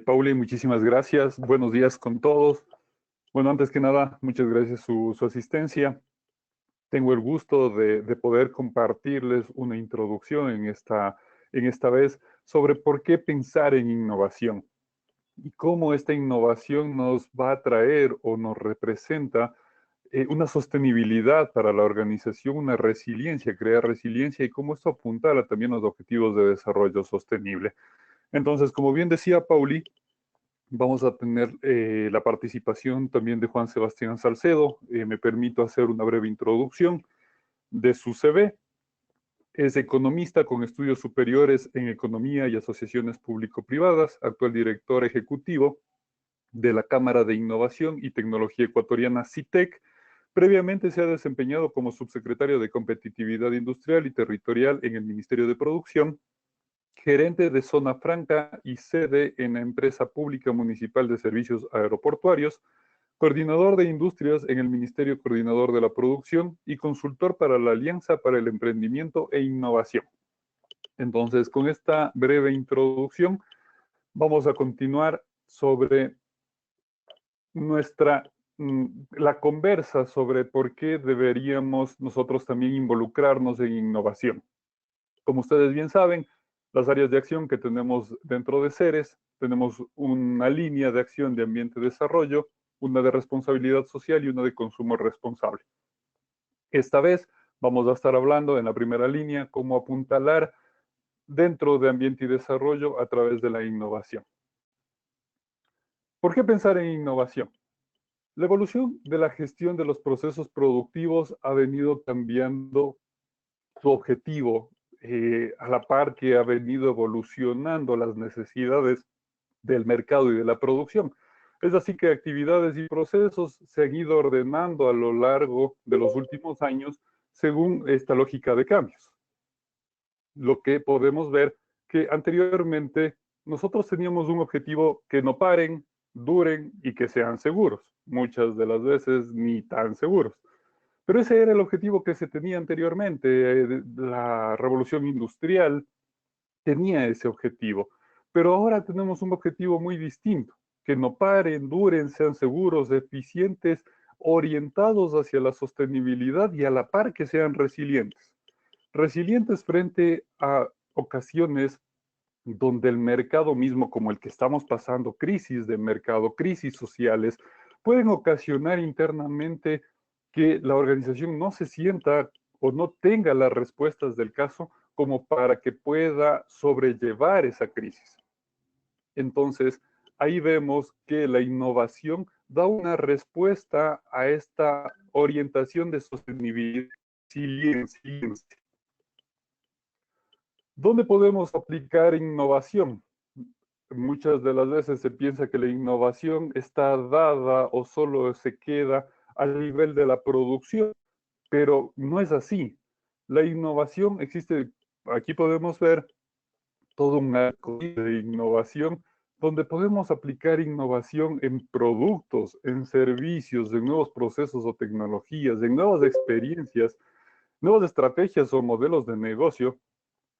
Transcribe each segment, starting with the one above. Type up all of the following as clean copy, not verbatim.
Pauli, muchísimas gracias. Buenos días con todos. Bueno, antes que nada, muchas gracias su asistencia. Tengo el gusto de poder compartirles una introducción en esta vez sobre por qué pensar en innovación y cómo esta innovación nos va a traer o nos representa una sostenibilidad para la organización, una resiliencia, crear resiliencia y cómo esto apuntala también a los objetivos de desarrollo sostenible. Entonces, como bien decía Pauli, vamos a tener la participación también de Juan Sebastián Salcedo. Me permito hacer una breve introducción de su CV. Es economista con estudios superiores en economía y asociaciones público-privadas, actual director ejecutivo de la Cámara de Innovación y Tecnología Ecuatoriana CITEC. Previamente se ha desempeñado como subsecretario de Competitividad Industrial y Territorial en el Ministerio de Producción, gerente de Zona Franca y sede en la Empresa Pública Municipal de Servicios Aeroportuarios, coordinador de industrias en el Ministerio Coordinador de la Producción y consultor para la Alianza para el Emprendimiento e Innovación. Entonces, con esta breve introducción, vamos a continuar sobre nuestra la conversa sobre por qué deberíamos nosotros también involucrarnos en innovación. Como ustedes bien saben, las áreas de acción que tenemos dentro de CERES, tenemos una línea de acción de ambiente y desarrollo, una de responsabilidad social y una de consumo responsable. Esta vez vamos a estar hablando en la primera línea cómo apuntalar dentro de ambiente y desarrollo a través de la innovación. ¿Por qué pensar en innovación? La evolución de la gestión de los procesos productivos ha venido cambiando su objetivo a la par que ha venido evolucionando las necesidades del mercado y de la producción. Es así que actividades y procesos se han ido ordenando a lo largo de los últimos años según esta lógica de cambios. Lo que podemos ver que anteriormente nosotros teníamos un objetivo que no paren, duren y que sean seguros. Muchas de las veces ni tan seguros. Pero ese era el objetivo que se tenía anteriormente. La revolución industrial tenía ese objetivo. Pero ahora tenemos un objetivo muy distinto, que no paren, duren, sean seguros, eficientes, orientados hacia la sostenibilidad y a la par que sean resilientes. Resilientes frente a ocasiones donde el mercado mismo, como el que estamos pasando, crisis de mercado, crisis sociales, pueden ocasionar internamente que la organización no se sienta o no tenga las respuestas del caso como para que pueda sobrellevar esa crisis. Entonces, ahí vemos que la innovación da una respuesta a esta orientación de sostenibilidad. ¿Dónde podemos aplicar innovación? Muchas de las veces se piensa que la innovación está dada o solo se queda al nivel de la producción, pero no es así. La innovación existe, aquí podemos ver todo un arco de innovación donde podemos aplicar innovación en productos, en servicios, en nuevos procesos o tecnologías, en nuevas experiencias, nuevas estrategias o modelos de negocio.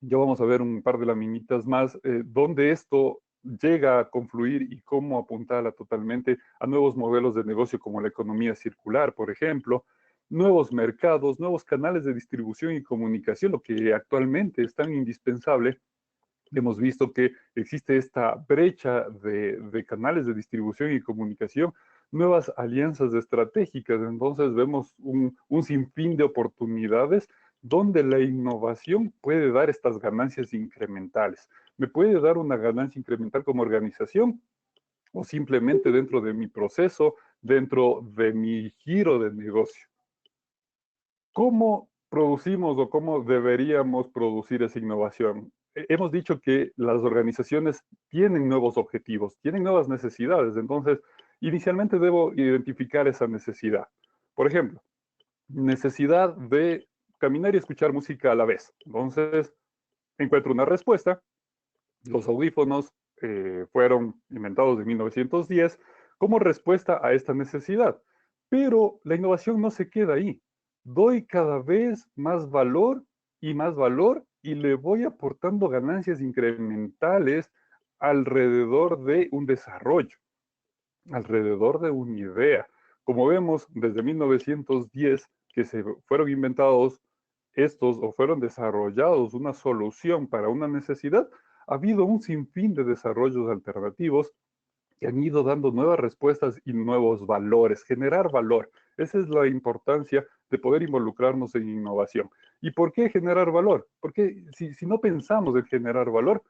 Ya vamos a ver un par de laminitas más, donde esto llega a confluir y cómo apuntarla totalmente a nuevos modelos de negocio como la economía circular, por ejemplo, nuevos mercados, nuevos canales de distribución y comunicación, lo que actualmente es tan indispensable. Hemos visto que existe esta brecha de canales de distribución y comunicación, nuevas alianzas estratégicas, entonces vemos un sinfín de oportunidades donde la innovación puede dar estas ganancias incrementales. Me puede dar una ganancia incremental como organización o simplemente dentro de mi proceso, dentro de mi giro de negocio. ¿Cómo producimos o cómo deberíamos producir esa innovación? Hemos dicho que las organizaciones tienen nuevos objetivos, tienen nuevas necesidades, entonces inicialmente debo identificar esa necesidad. Por ejemplo, necesidad de caminar y escuchar música a la vez. Entonces, encuentro una respuesta. Los audífonos fueron inventados en 1910 como respuesta a esta necesidad. Pero la innovación no se queda ahí. Doy cada vez más valor y le voy aportando ganancias incrementales alrededor de un desarrollo, alrededor de una idea. Como vemos, desde 1910 que se fueron inventados estos o fueron desarrollados una solución para una necesidad, ha habido un sinfín de desarrollos alternativos que han ido dando nuevas respuestas y nuevos valores, generar valor. Esa es la importancia de poder involucrarnos en innovación. ¿Y por qué generar valor? Porque si no pensamos en generar valor,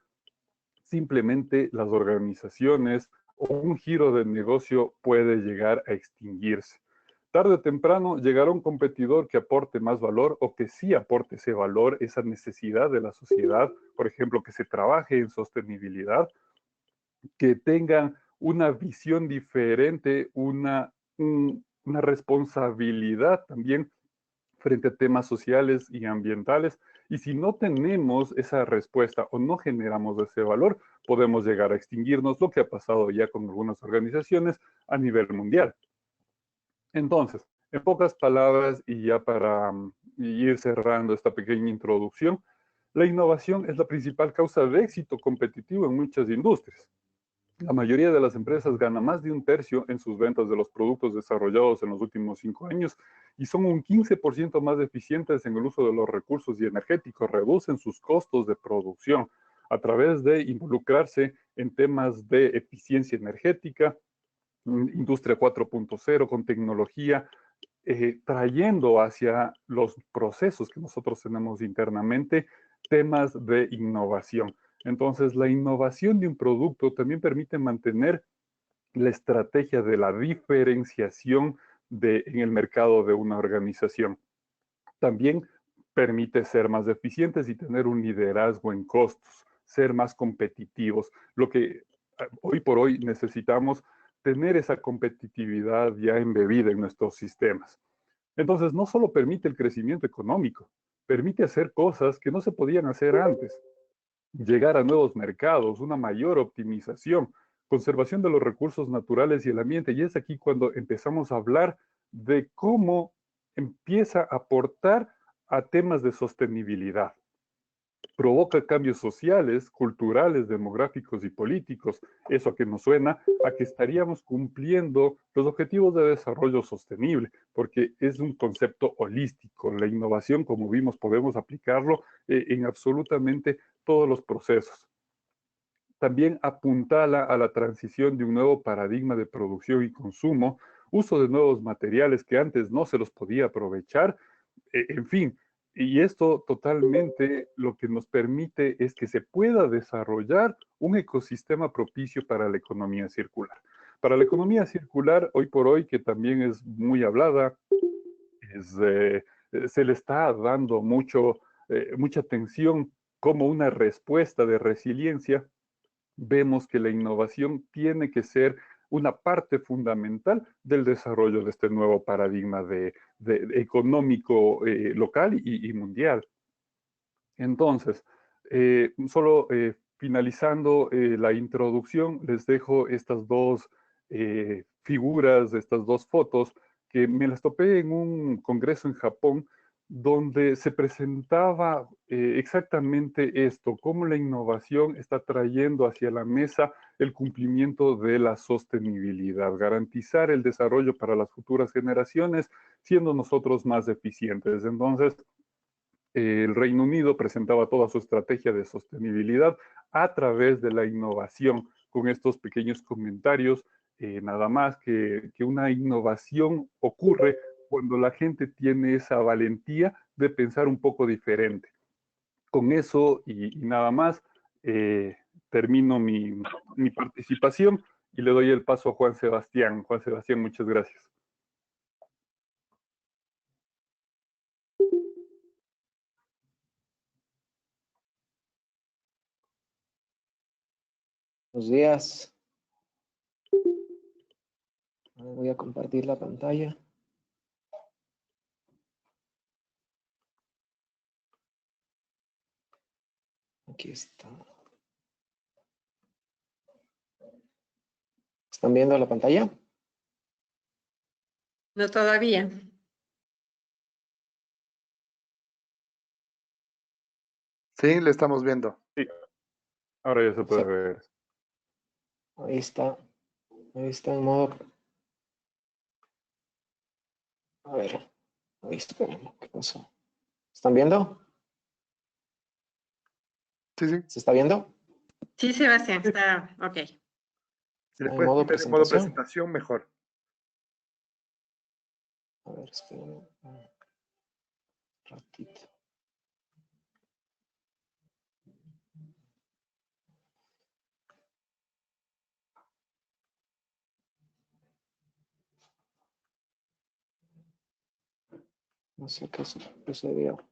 simplemente las organizaciones o un giro del negocio puede llegar a extinguirse. Tarde o temprano llegará un competidor que aporte más valor o que sí aporte ese valor, esa necesidad de la sociedad, por ejemplo, que se trabaje en sostenibilidad, que tengan una visión diferente, una responsabilidad también frente a temas sociales y ambientales. Y si no tenemos esa respuesta o no generamos ese valor, podemos llegar a extinguirnos, lo que ha pasado ya con algunas organizaciones a nivel mundial. Entonces, en pocas palabras, y ya para ir cerrando esta pequeña introducción, la innovación es la principal causa de éxito competitivo en muchas industrias. La mayoría de las empresas gana más de un tercio en sus ventas de los productos desarrollados en los últimos 5 años y son un 15% más eficientes en el uso de los recursos y energéticos, reducen sus costos de producción a través de involucrarse en temas de eficiencia energética, industria 4.0 con tecnología, trayendo hacia los procesos que nosotros tenemos internamente temas de innovación. Entonces, la innovación de un producto también permite mantener la estrategia de la diferenciación en el mercado de una organización. También permite ser más eficientes y tener un liderazgo en costos, ser más competitivos, lo que hoy por hoy necesitamos tener esa competitividad ya embebida en nuestros sistemas. Entonces, no solo permite el crecimiento económico, permite hacer cosas que no se podían hacer antes, llegar a nuevos mercados, una mayor optimización, conservación de los recursos naturales y el ambiente. Y es aquí cuando empezamos a hablar de cómo empieza a aportar a temas de sostenibilidad. Provoca cambios sociales, culturales, demográficos y políticos. Eso a que nos suena a que estaríamos cumpliendo los objetivos de desarrollo sostenible, porque es un concepto holístico. La innovación, como vimos, podemos aplicarlo en absolutamente todos los procesos. También apuntala a la transición de un nuevo paradigma de producción y consumo, uso de nuevos materiales que antes no se los podía aprovechar, en fin, y esto totalmente lo que nos permite es que se pueda desarrollar un ecosistema propicio para la economía circular. Para la economía circular, hoy por hoy, que también es muy hablada, es, se le está dando mucha atención como una respuesta de resiliencia. Vemos que la innovación tiene que ser una parte fundamental del desarrollo de este nuevo paradigma de económico local y mundial. Entonces, solo finalizando la introducción, les dejo estas dos figuras, estas dos fotos, que me las topé en un congreso en Japón, donde se presentaba exactamente esto, cómo la innovación está trayendo hacia la mesa el cumplimiento de la sostenibilidad, garantizar el desarrollo para las futuras generaciones, siendo nosotros más eficientes. Entonces, el Reino Unido presentaba toda su estrategia de sostenibilidad a través de la innovación, con estos pequeños comentarios, nada más que una innovación ocurre cuando la gente tiene esa valentía de pensar un poco diferente. Con eso y nada más, termino mi participación y le doy el paso a Juan Sebastián. Juan Sebastián, muchas gracias. Buenos días. Voy a compartir la pantalla. Aquí está. ¿Están viendo la pantalla? No todavía. Sí, le estamos viendo. Sí, ahora ya se puede ver. Ahí está. Ahí está en modo. A ver. Ahí esperen. ¿Qué pasó? ¿Están viendo? Sí, sí. ¿Se está viendo? Sí, Sebastián, está ok. Si le En puedes modo poner en modo presentación. presentación, mejor. A ver, esperen un ratito. No sé qué sucedió.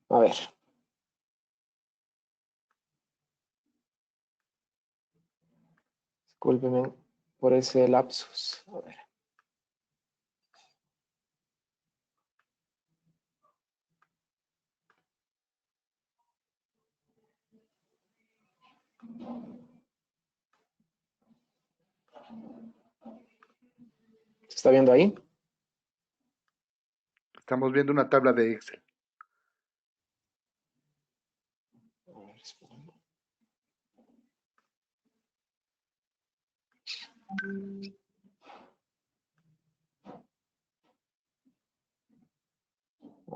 A ver. Discúlpenme por ese lapsus. A ver. ¿Se está viendo ahí? Estamos viendo una tabla de Excel. A ver, esperen. A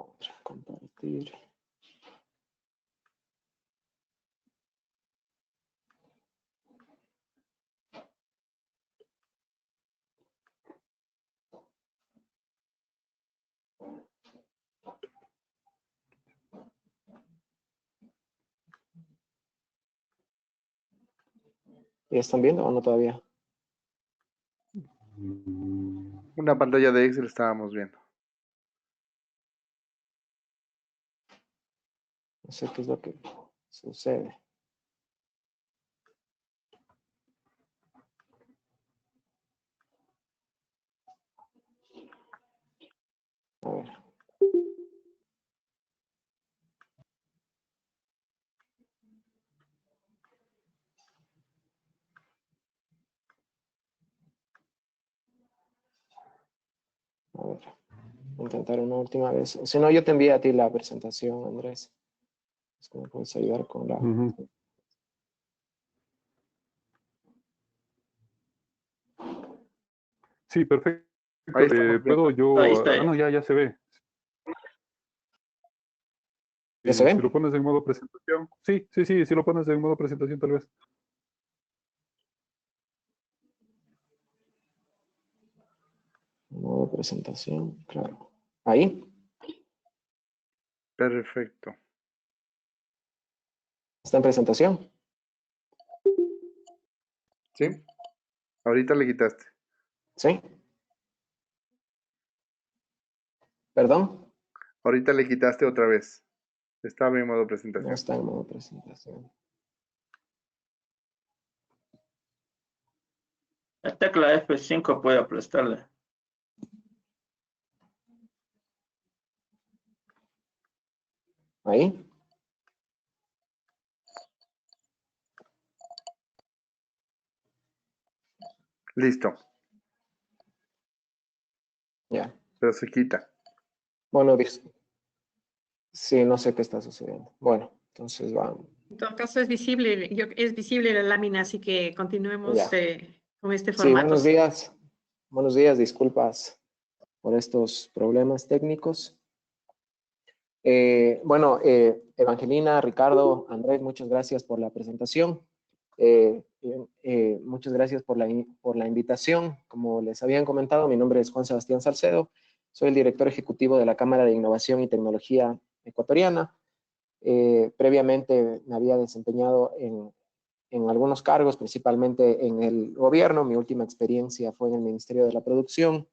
ver, compartir. ¿Ya están viendo o no todavía? Una pantalla de Excel estábamos viendo. No sé qué es lo que sucede. A ver. A ver. Intentar una última vez. Si no, yo te envío a ti la presentación, Andrés. Es que me puedes ayudar con la... Ujú. Sí, perfecto. Ahí estamos ¿Puedo viendo. yo? Ahí está. No, ya se ve. ¿Ya se Si ve? lo pones en modo presentación. Sí, si lo pones en modo presentación tal vez. Modo presentación, claro. Ahí. Perfecto. Está en presentación. ¿Sí? Ahorita le quitaste. ¿Sí? ¿Perdón? Ahorita le quitaste otra vez. Estaba en modo No presentación. está en modo presentación. La tecla F5 puede aplastarla. Ahí. Listo. Ya. Pero se quita. Bueno, sí, no sé qué está sucediendo. Bueno, entonces vamos. En todo caso es visible, es visible la lámina, así que continuemos Ya. con este Sí, formato. buenos días. Buenos días, disculpas por estos problemas técnicos. Bueno, Evangelina, Ricardo, Andrés, muchas gracias por la presentación. Muchas gracias por la invitación. Como les habían comentado, mi nombre es Juan Sebastián Salcedo. Soy el director ejecutivo de la Cámara de Innovación y Tecnología Ecuatoriana. Previamente me había desempeñado en algunos cargos, principalmente en el gobierno. Mi última experiencia fue en el Ministerio de la Producción,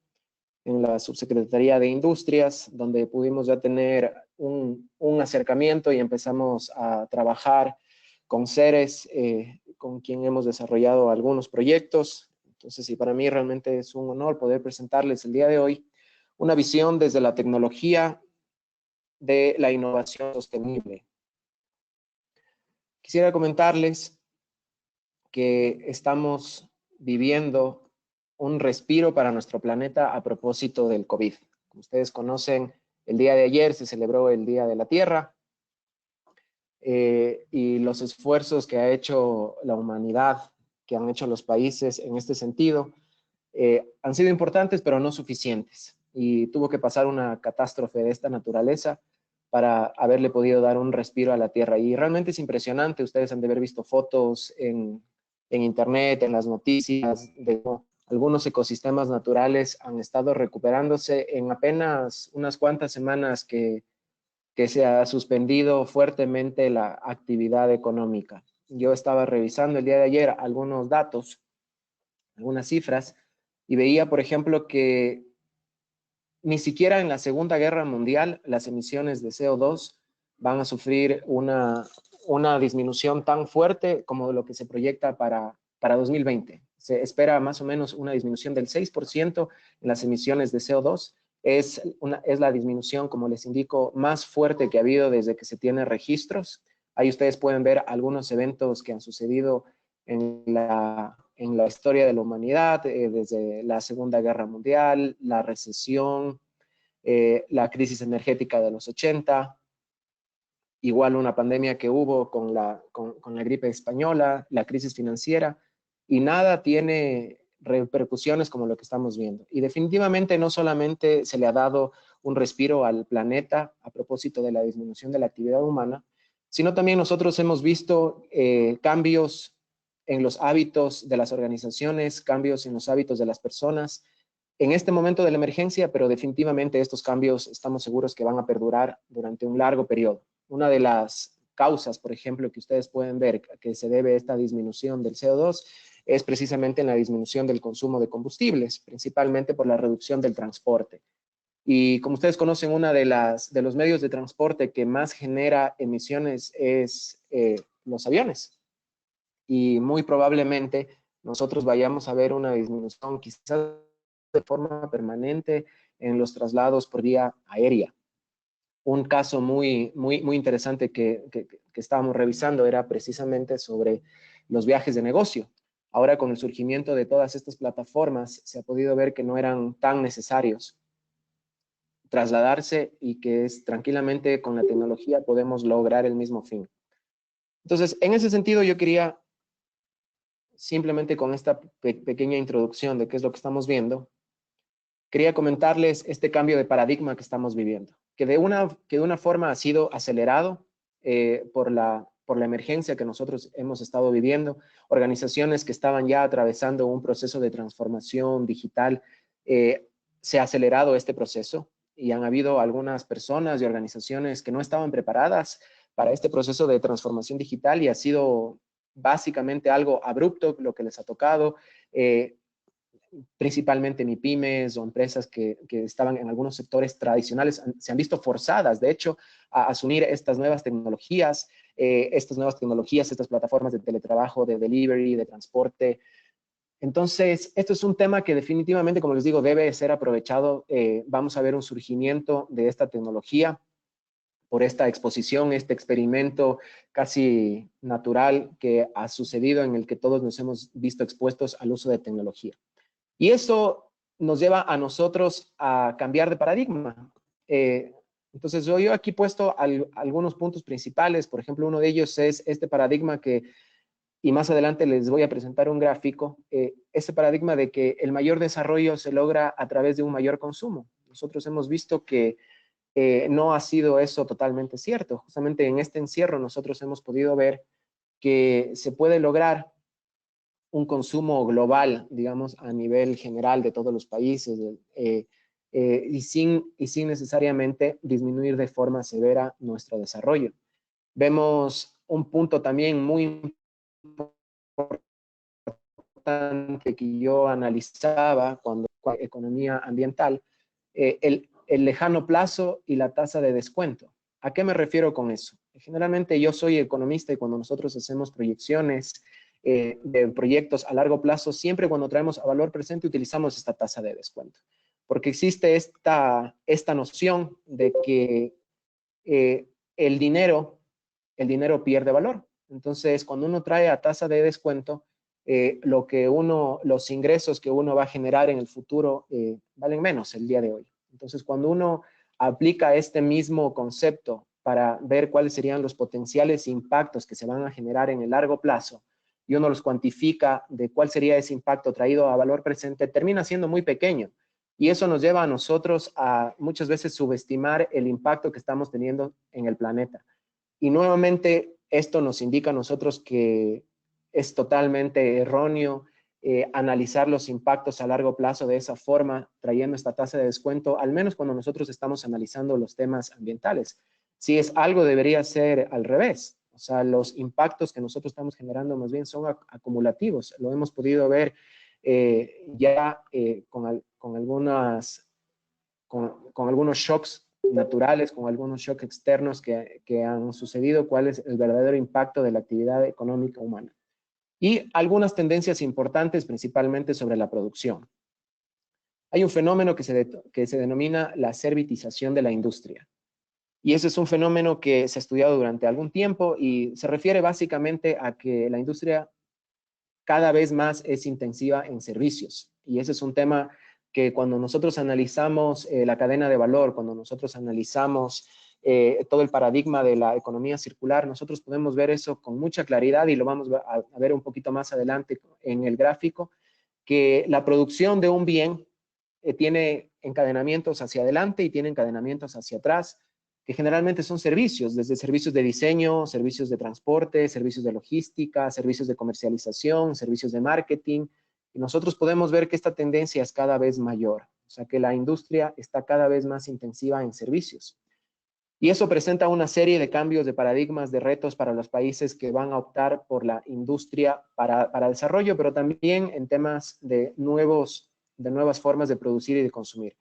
en la Subsecretaría de Industrias, donde pudimos ya tener un acercamiento y empezamos a trabajar con Ceres, con quien hemos desarrollado algunos proyectos. Entonces, y para mí realmente es un honor poder presentarles el día de hoy una visión desde la tecnología de la innovación sostenible. Quisiera comentarles que estamos viviendo un respiro para nuestro planeta a propósito del COVID. Como ustedes conocen, el día de ayer se celebró el Día de la Tierra y los esfuerzos que ha hecho la humanidad, que han hecho los países en este sentido, han sido importantes, pero no suficientes. Y tuvo que pasar una catástrofe de esta naturaleza para haberle podido dar un respiro a la Tierra. Y realmente es impresionante. Ustedes han de haber visto fotos en internet, en las noticias, de cómo algunos ecosistemas naturales han estado recuperándose en apenas unas cuantas semanas que se ha suspendido fuertemente la actividad económica. Yo estaba revisando el día de ayer algunos datos, algunas cifras, y veía, por ejemplo, que ni siquiera en la Segunda Guerra Mundial las emisiones de CO2 van a sufrir una disminución tan fuerte como lo que se proyecta para 2020. Se espera más o menos una disminución del 6% en las emisiones de CO2. Es la disminución, como les indico, más fuerte que ha habido desde que se tiene registros. Ahí ustedes pueden ver algunos eventos que han sucedido en la historia de la humanidad, desde la Segunda Guerra Mundial, la recesión, la crisis energética de los 80, igual una pandemia que hubo con la gripe española, la crisis financiera, y nada tiene repercusiones como lo que estamos viendo. Y definitivamente no solamente se le ha dado un respiro al planeta a propósito de la disminución de la actividad humana, sino también nosotros hemos visto cambios en los hábitos de las organizaciones, cambios en los hábitos de las personas en este momento de la emergencia, pero definitivamente estos cambios estamos seguros que van a perdurar durante un largo periodo. Una de las causas, por ejemplo, que ustedes pueden ver que se debe a esta disminución del CO2 es precisamente en la disminución del consumo de combustibles, principalmente por la reducción del transporte. Y como ustedes conocen, uno de los medios de transporte que más genera emisiones es los aviones. Y muy probablemente nosotros vayamos a ver una disminución quizás de forma permanente en los traslados por vía aérea. Un caso muy interesante que estábamos revisando era precisamente sobre los viajes de negocio. Ahora, con el surgimiento de todas estas plataformas, se ha podido ver que no eran tan necesarios trasladarse y que tranquilamente con la tecnología podemos lograr el mismo fin. Entonces, en ese sentido, yo quería simplemente con esta pequeña introducción de qué es lo que estamos viendo, quería comentarles este cambio de paradigma que estamos viviendo, que de una forma ha sido acelerado por la emergencia que nosotros hemos estado viviendo. Organizaciones que estaban ya atravesando un proceso de transformación digital, se ha acelerado este proceso y han habido algunas personas y organizaciones que no estaban preparadas para este proceso de transformación digital y ha sido básicamente algo abrupto lo que les ha tocado. Principalmente MIPYMES o empresas que estaban en algunos sectores tradicionales se han visto forzadas, de hecho, a asumir estas nuevas tecnologías, estas plataformas de teletrabajo, de delivery, de transporte. Entonces, esto es un tema que definitivamente, como les digo, debe ser aprovechado. Vamos a ver un surgimiento de esta tecnología por esta exposición, este experimento casi natural que ha sucedido en el que todos nos hemos visto expuestos al uso de tecnología. Y eso nos lleva a nosotros a cambiar de paradigma. Entonces, yo aquí he puesto algunos puntos principales. Por ejemplo, uno de ellos es este paradigma y más adelante les voy a presentar un gráfico, este paradigma de que el mayor desarrollo se logra a través de un mayor consumo. Nosotros hemos visto que no ha sido eso totalmente cierto. Justamente en este encierro nosotros hemos podido ver que se puede lograr un consumo global, digamos, a nivel general de todos los países y sin necesariamente disminuir de forma severa nuestro desarrollo. Vemos un punto también muy importante que yo analizaba cuando economía ambiental, el lejano plazo y la tasa de descuento. ¿A qué me refiero con eso? Generalmente yo soy economista y cuando nosotros hacemos proyecciones de proyectos a largo plazo, siempre cuando traemos a valor presente utilizamos esta tasa de descuento, porque existe esta noción de que el dinero pierde valor. Entonces, cuando uno trae a tasa de descuento, los ingresos que uno va a generar en el futuro valen menos el día de hoy. Entonces, cuando uno aplica este mismo concepto para ver cuáles serían los potenciales impactos que se van a generar en el largo plazo, y uno los cuantifica de cuál sería ese impacto traído a valor presente, termina siendo muy pequeño. Y eso nos lleva a nosotros a muchas veces subestimar el impacto que estamos teniendo en el planeta. Y nuevamente esto nos indica a nosotros que es totalmente erróneo analizar los impactos a largo plazo de esa forma, trayendo esta tasa de descuento, al menos cuando nosotros estamos analizando los temas ambientales. Si es algo, debería ser al revés. O sea, los impactos que nosotros estamos generando más bien son acumulativos. Lo hemos podido ver ya con algunos shocks naturales, con algunos shocks externos que han sucedido, cuál es el verdadero impacto de la actividad económica humana. Y algunas tendencias importantes, principalmente sobre la producción. Hay un fenómeno que se denomina la servitización de la industria. Y ese es un fenómeno que se ha estudiado durante algún tiempo y se refiere básicamente a que la industria cada vez más es intensiva en servicios. Y ese es un tema que cuando nosotros analizamos la cadena de valor, cuando nosotros analizamos todo el paradigma de la economía circular, nosotros podemos ver eso con mucha claridad y lo vamos a ver un poquito más adelante en el gráfico, que la producción de un bien tiene encadenamientos hacia adelante y tiene encadenamientos hacia atrás, que generalmente son servicios, desde servicios de diseño, servicios de transporte, servicios de logística, servicios de comercialización, servicios de marketing. Y nosotros podemos ver que esta tendencia es cada vez mayor, o sea que la industria está cada vez más intensiva en servicios. Y eso presenta una serie de cambios de paradigmas, de retos para los países que van a optar por la industria para desarrollo, pero también en temas de nuevas formas de producir y de consumir.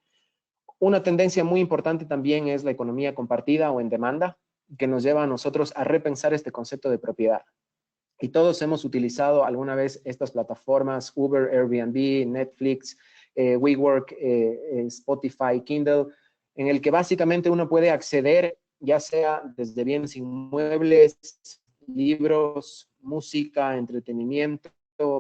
Una tendencia muy importante también es la economía compartida o en demanda, que nos lleva a nosotros a repensar este concepto de propiedad. Y todos hemos utilizado alguna vez estas plataformas, Uber, Airbnb, Netflix, WeWork, Spotify, Kindle, en el que básicamente uno puede acceder, ya sea desde bienes inmuebles, libros, música, entretenimiento,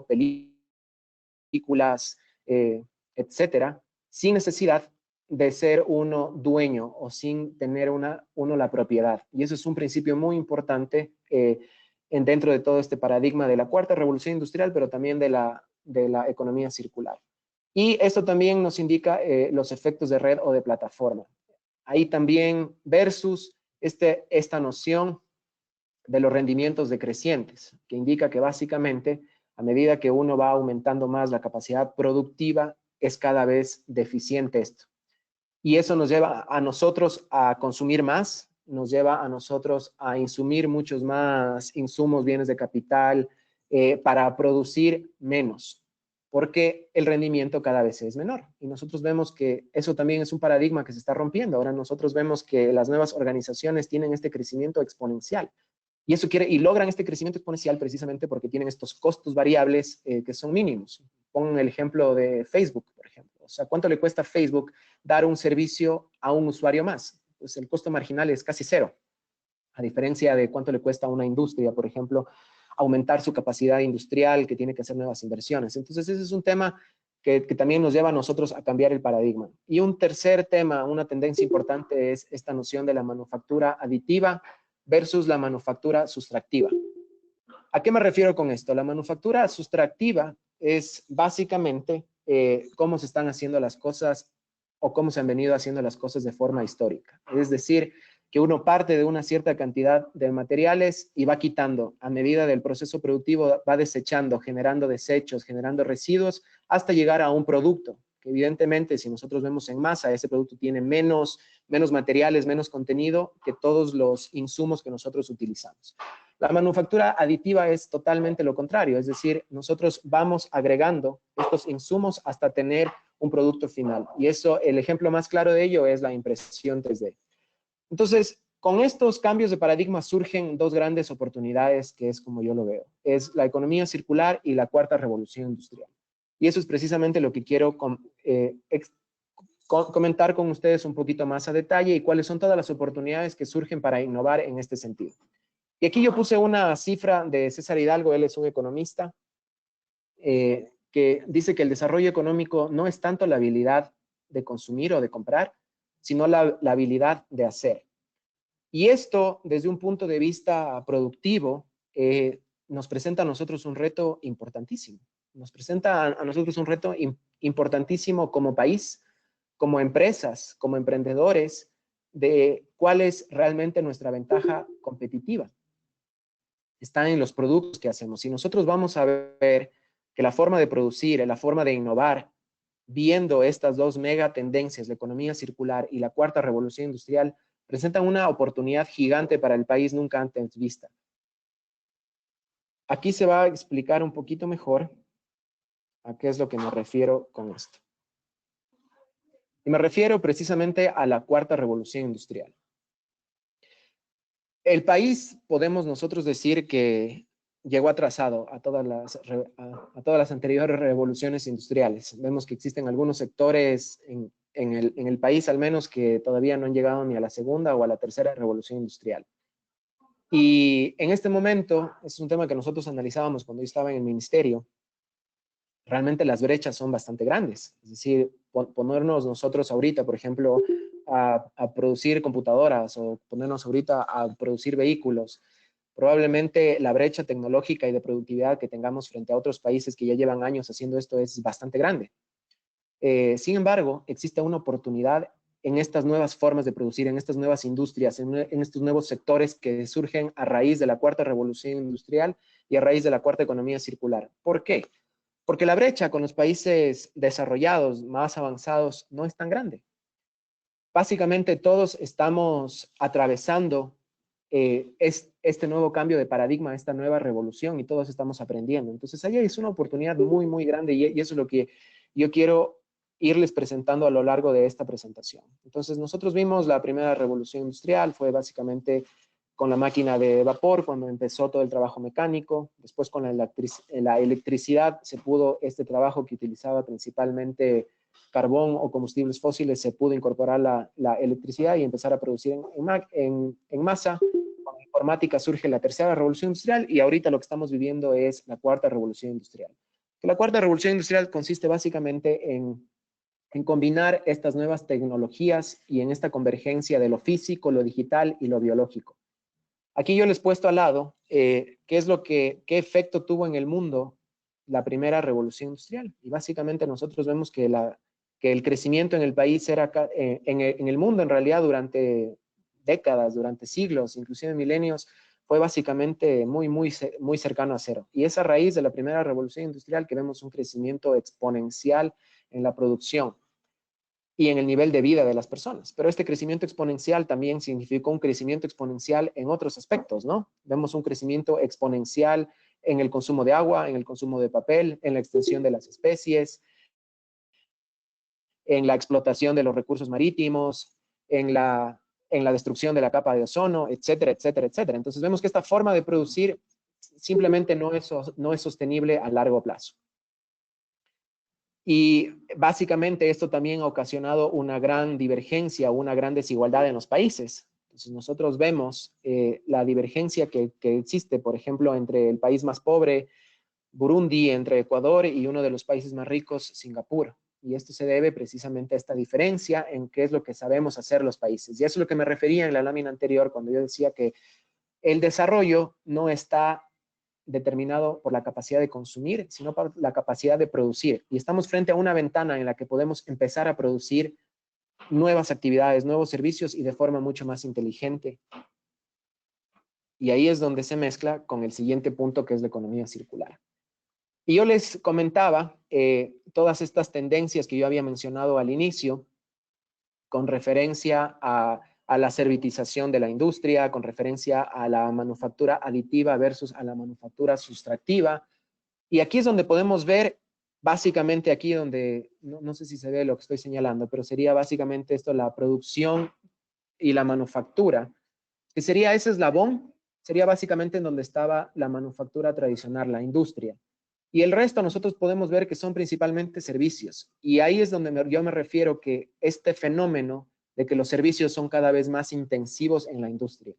películas, etcétera, sin necesidad de ser uno dueño o sin tener uno la propiedad. Y eso es un principio muy importante dentro de todo este paradigma de la cuarta revolución industrial, pero también de la economía circular. Y esto también nos indica los efectos de red o de plataforma. Ahí también versus esta noción de los rendimientos decrecientes, que indica que básicamente a medida que uno va aumentando más la capacidad productiva, es cada vez deficiente esto. Y eso nos lleva a nosotros a consumir más, nos lleva a nosotros a insumir muchos más insumos, bienes de capital, para producir menos, porque el rendimiento cada vez es menor. Y nosotros vemos que eso también es un paradigma que se está rompiendo. Ahora nosotros vemos que las nuevas organizaciones tienen este crecimiento exponencial. Y logran este crecimiento exponencial precisamente porque tienen estos costos variables que son mínimos. Pongo el ejemplo de Facebook, por ejemplo. O sea, ¿cuánto le cuesta a Facebook dar un servicio a un usuario más? Pues el costo marginal es casi cero, a diferencia de cuánto le cuesta a una industria, por ejemplo, aumentar su capacidad industrial, que tiene que hacer nuevas inversiones. Entonces, ese es un tema que también nos lleva a nosotros a cambiar el paradigma. Y un tercer tema, una tendencia importante, es esta noción de la manufactura aditiva versus la manufactura sustractiva. ¿A qué me refiero con esto? La manufactura sustractiva es básicamente cómo se están haciendo las cosas o cómo se han venido haciendo las cosas de forma histórica. Es decir, que uno parte de una cierta cantidad de materiales y va quitando a medida del proceso productivo, va desechando, generando desechos, generando residuos, hasta llegar a un producto. Que evidentemente, si nosotros vemos en masa, ese producto tiene menos materiales, menos contenido que todos los insumos que nosotros utilizamos. La manufactura aditiva es totalmente lo contrario, es decir, nosotros vamos agregando estos insumos hasta tener un producto final. Y eso, el ejemplo más claro de ello es la impresión 3D. Entonces, con estos cambios de paradigma surgen dos grandes oportunidades, que es como yo lo veo. Es la economía circular y la cuarta revolución industrial. Y eso es precisamente lo que quiero comentar con ustedes un poquito más a detalle y cuáles son todas las oportunidades que surgen para innovar en este sentido. Y aquí yo puse una cifra de César Hidalgo, él es un economista, que dice que el desarrollo económico no es tanto la habilidad de consumir o de comprar, sino la habilidad de hacer. Y esto, desde un punto de vista productivo, nos presenta a nosotros un reto importantísimo. Nos presenta a nosotros un reto importantísimo como país, como empresas, como emprendedores, de cuál es realmente nuestra ventaja competitiva. Está en los productos que hacemos. Si nosotros vamos a ver que la forma de producir, la forma de innovar, viendo estas dos mega tendencias, la economía circular y la cuarta revolución industrial, presentan una oportunidad gigante para el país nunca antes vista. Aquí se va a explicar un poquito mejor a qué es lo que me refiero con esto. Y me refiero precisamente a la cuarta revolución industrial. El país, podemos nosotros decir que llegó atrasado a todas las anteriores revoluciones industriales. Vemos que existen algunos sectores en el país, al menos, que todavía no han llegado ni a la segunda o a la tercera revolución industrial. Y en este momento, es un tema que nosotros analizábamos cuando yo estaba en el ministerio, realmente las brechas son bastante grandes. Es decir, ponernos nosotros ahorita, por ejemplo, a producir computadoras o ponernos ahorita a producir vehículos, probablemente la brecha tecnológica y de productividad que tengamos frente a otros países que ya llevan años haciendo esto es bastante grande. Sin embargo, existe una oportunidad en estas nuevas formas de producir, en estas nuevas industrias, en estos nuevos sectores que surgen a raíz de la cuarta revolución industrial y a raíz de la cuarta economía circular. ¿Por qué? Porque la brecha con los países desarrollados, más avanzados, no es tan grande. Básicamente todos estamos atravesando este nuevo cambio de paradigma, esta nueva revolución, y todos estamos aprendiendo. Entonces ahí es una oportunidad muy, muy grande, y eso es lo que yo quiero irles presentando a lo largo de esta presentación. Entonces nosotros vimos la primera revolución industrial, fue básicamente con la máquina de vapor, cuando empezó todo el trabajo mecánico. Después con la electricidad se pudo, este trabajo que utilizaba principalmente carbón o combustibles fósiles, se pudo incorporar la electricidad y empezar a producir en masa. Con la informática surge la tercera revolución industrial, y ahorita lo que estamos viviendo es la cuarta revolución industrial. La cuarta revolución industrial consiste básicamente en combinar estas nuevas tecnologías y en esta convergencia de lo físico, lo digital y lo biológico. Aquí yo les he puesto al lado qué efecto tuvo en el mundo la primera revolución industrial. Y básicamente nosotros vemos que el crecimiento en el país era, en el mundo en realidad, durante décadas, durante siglos, inclusive milenios, fue básicamente muy cercano a cero. Y es a raíz de la primera revolución industrial que vemos un crecimiento exponencial en la producción y en el nivel de vida de las personas. Pero este crecimiento exponencial también significó un crecimiento exponencial en otros aspectos, ¿no? Vemos un crecimiento exponencial en el consumo de agua, en el consumo de papel, en la extensión de las especies, en la explotación de los recursos marítimos, en la destrucción de la capa de ozono, etcétera, etcétera, etcétera. Entonces vemos que esta forma de producir simplemente no es sostenible a largo plazo. Y básicamente esto también ha ocasionado una gran divergencia, una gran desigualdad en los países. Entonces nosotros vemos la divergencia que existe, por ejemplo, entre el país más pobre, Burundi, entre Ecuador, y uno de los países más ricos, Singapur. Y esto se debe precisamente a esta diferencia en qué es lo que sabemos hacer los países. Y eso es lo que me refería en la lámina anterior cuando yo decía que el desarrollo no está determinado por la capacidad de consumir, sino por la capacidad de producir. Y estamos frente a una ventana en la que podemos empezar a producir nuevas actividades, nuevos servicios, y de forma mucho más inteligente. Y ahí es donde se mezcla con el siguiente punto, que es la economía circular. Y yo les comentaba todas estas tendencias que yo había mencionado al inicio, con referencia a la servitización de la industria, con referencia a la manufactura aditiva versus a la manufactura sustractiva. Y aquí es donde podemos ver, básicamente aquí donde, no sé si se ve lo que estoy señalando, pero sería básicamente esto, la producción y la manufactura, que sería ese eslabón, sería básicamente en donde estaba la manufactura tradicional, la industria. Y el resto nosotros podemos ver que son principalmente servicios. Y ahí es donde yo me refiero que este fenómeno de que los servicios son cada vez más intensivos en la industria.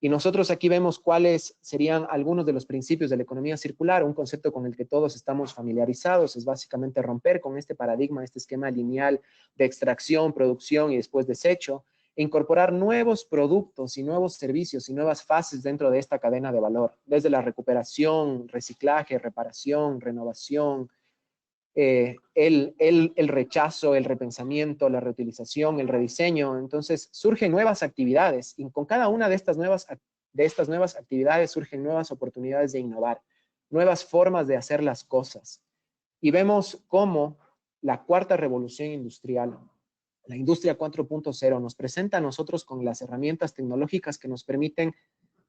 Y nosotros aquí vemos cuáles serían algunos de los principios de la economía circular, un concepto con el que todos estamos familiarizados. Es básicamente romper con este paradigma, este esquema lineal de extracción, producción y después desecho, e incorporar nuevos productos y nuevos servicios y nuevas fases dentro de esta cadena de valor, desde la recuperación, reciclaje, reparación, renovación, el rechazo, el repensamiento, la reutilización, el rediseño. Entonces surgen nuevas actividades y con cada una de estas nuevas actividades surgen nuevas oportunidades de innovar, nuevas formas de hacer las cosas. Y vemos cómo la cuarta revolución industrial, la industria 4.0, nos presenta a nosotros con las herramientas tecnológicas que nos permiten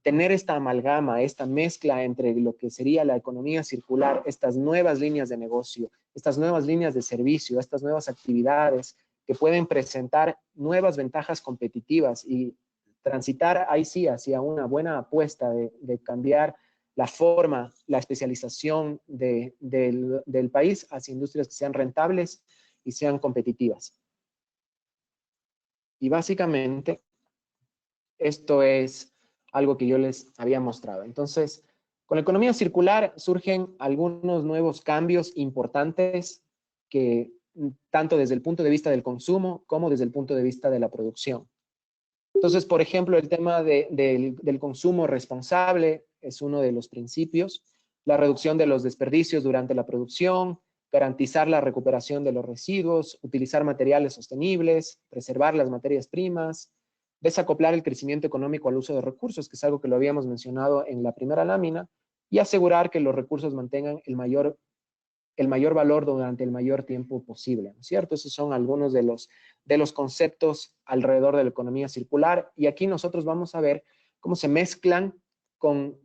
tener esta amalgama, esta mezcla entre lo que sería la economía circular, estas nuevas líneas de negocio, estas nuevas líneas de servicio, estas nuevas actividades que pueden presentar nuevas ventajas competitivas y transitar ahí sí hacia una buena apuesta de cambiar la forma, la especialización del país hacia industrias que sean rentables y sean competitivas. Y básicamente esto es algo que yo les había mostrado. Entonces, con la economía circular surgen algunos nuevos cambios importantes que tanto desde el punto de vista del consumo como desde el punto de vista de la producción. Entonces, por ejemplo, el tema del consumo responsable es uno de los principios. La reducción de los desperdicios durante la producción, garantizar la recuperación de los residuos, utilizar materiales sostenibles, preservar las materias primas, desacoplar el crecimiento económico al uso de recursos, que es algo que lo habíamos mencionado en la primera lámina, y asegurar que los recursos mantengan el mayor valor durante el mayor tiempo posible, ¿no es cierto? Esos son algunos de los conceptos alrededor de la economía circular, y aquí nosotros vamos a ver cómo se mezclan con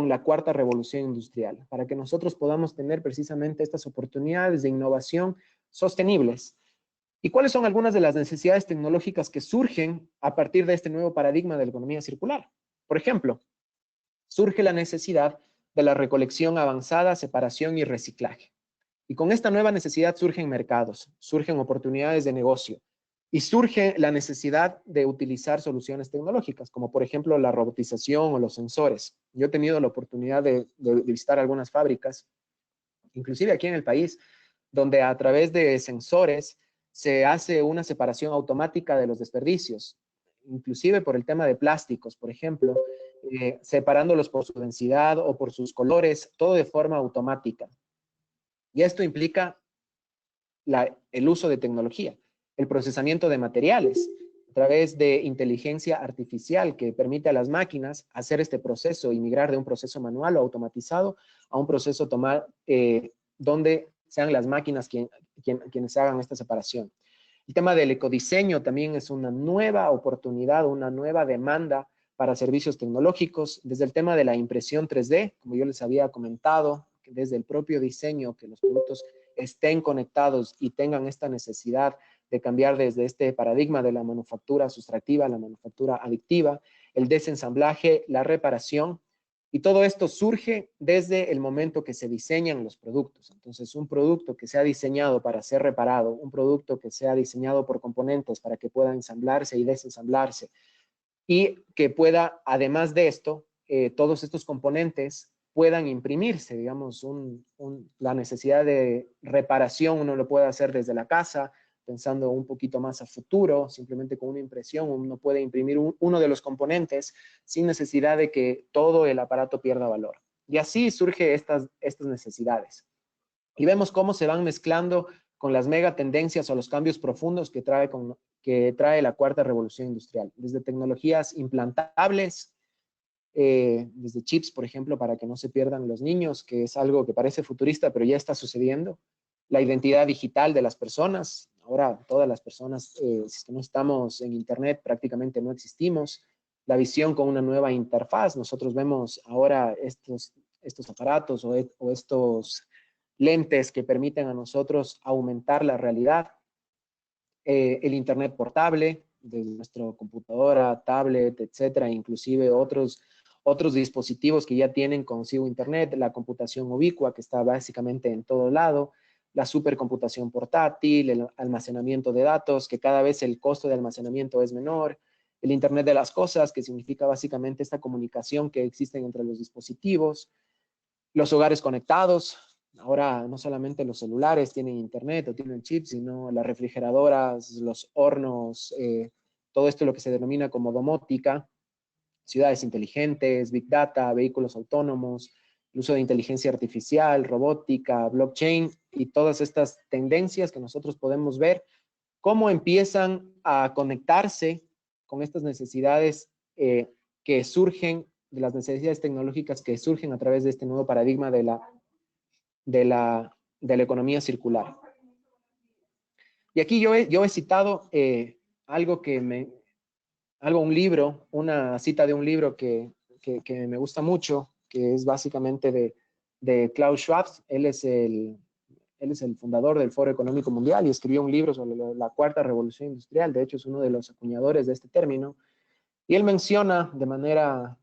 la cuarta revolución industrial, para que nosotros podamos tener precisamente estas oportunidades de innovación sostenibles. ¿Y cuáles son algunas de las necesidades tecnológicas que surgen a partir de este nuevo paradigma de la economía circular? Por ejemplo, surge la necesidad de la recolección avanzada, separación y reciclaje. Y con esta nueva necesidad surgen mercados, surgen oportunidades de negocio y surge la necesidad de utilizar soluciones tecnológicas, como por ejemplo la robotización o los sensores. Yo he tenido la oportunidad de visitar algunas fábricas, inclusive aquí en el país, donde a través de sensores se hace una separación automática de los desperdicios, inclusive por el tema de plásticos, por ejemplo, separándolos por su densidad o por sus colores, todo de forma automática. Y esto implica el uso de tecnología, el procesamiento de materiales a través de inteligencia artificial que permite a las máquinas hacer este proceso y migrar de un proceso manual o automatizado a un proceso donde sean las máquinas quienes hagan esta separación. El tema del ecodiseño también es una nueva oportunidad, una nueva demanda para servicios tecnológicos, desde el tema de la impresión 3D, como yo les había comentado, desde el propio diseño, que los productos estén conectados y tengan esta necesidad de cambiar desde este paradigma de la manufactura sustractiva a la manufactura adictiva, el desensamblaje, la reparación, y todo esto surge desde el momento que se diseñan los productos. Entonces, un producto que sea diseñado para ser reparado, un producto que sea diseñado por componentes para que pueda ensamblarse y desensamblarse, y que pueda, además de esto, todos estos componentes puedan imprimirse, digamos, la necesidad de reparación uno lo puede hacer desde la casa, pensando un poquito más a futuro, simplemente con una impresión uno puede imprimir uno de los componentes sin necesidad de que todo el aparato pierda valor. Y así surgen estas necesidades. Y vemos cómo se van mezclando con las mega tendencias o los cambios profundos que trae la cuarta revolución industrial, desde tecnologías implantables, desde chips, por ejemplo, para que no se pierdan los niños, que es algo que parece futurista, pero ya está sucediendo. La identidad digital de las personas. Ahora todas las personas, si no estamos en Internet, prácticamente no existimos. La visión con una nueva interfaz. Nosotros vemos ahora estos aparatos o estos lentes que permiten a nosotros aumentar la realidad. El Internet portable, desde nuestra computadora, tablet, etcétera, inclusive otros dispositivos que ya tienen consigo Internet, la computación ubicua que está básicamente en todo lado, la supercomputación portátil, el almacenamiento de datos, que cada vez el costo de almacenamiento es menor, el Internet de las cosas, que significa básicamente esta comunicación que existe entre los dispositivos, los hogares conectados. Ahora no solamente los celulares tienen Internet o tienen chips, sino las refrigeradoras, los hornos todo esto es lo que se denomina como domótica, ciudades inteligentes, big data, vehículos autónomos, el uso de inteligencia artificial, robótica, blockchain y todas estas tendencias que nosotros podemos ver, cómo empiezan a conectarse con estas necesidades que surgen, de las necesidades tecnológicas que surgen a través de este nuevo paradigma de la economía circular. Y aquí yo he citado un libro, una cita de un libro que me gusta mucho, que es básicamente de Klaus Schwab. Él es el fundador del Foro Económico Mundial y escribió un libro sobre la cuarta revolución industrial. De hecho, es uno de los acuñadores de este término. Y él menciona de manera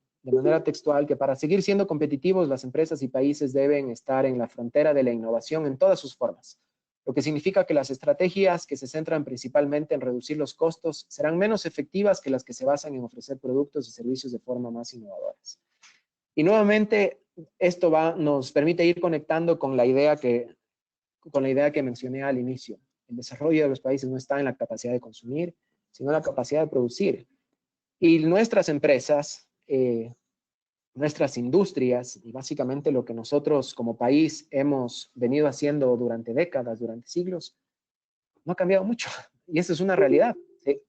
textual que para seguir siendo competitivos, las empresas y países deben estar en la frontera de la innovación en todas sus formas, lo que significa que las estrategias que se centran principalmente en reducir los costos serán menos efectivas que las que se basan en ofrecer productos y servicios de forma más innovadoras. Y nuevamente, esto nos permite ir conectando con la idea que mencioné al inicio. El desarrollo de los países no está en la capacidad de consumir, sino en la capacidad de producir. Y nuestras empresas, nuestras industrias, y básicamente lo que nosotros como país hemos venido haciendo durante décadas, durante siglos, no ha cambiado mucho. Y eso es una realidad.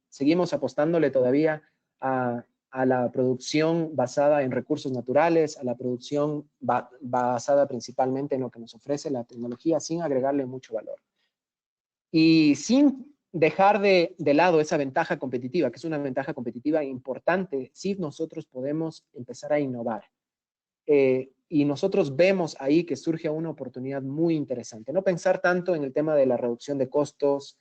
Seguimos apostándole todavía a la producción basada en recursos naturales, a la producción basada principalmente en lo que nos ofrece la tecnología, sin agregarle mucho valor. Y sin dejar de lado esa ventaja competitiva, que es una ventaja competitiva importante, sí nosotros podemos empezar a innovar. Y nosotros vemos ahí que surge una oportunidad muy interesante. No pensar tanto en el tema de la reducción de costos,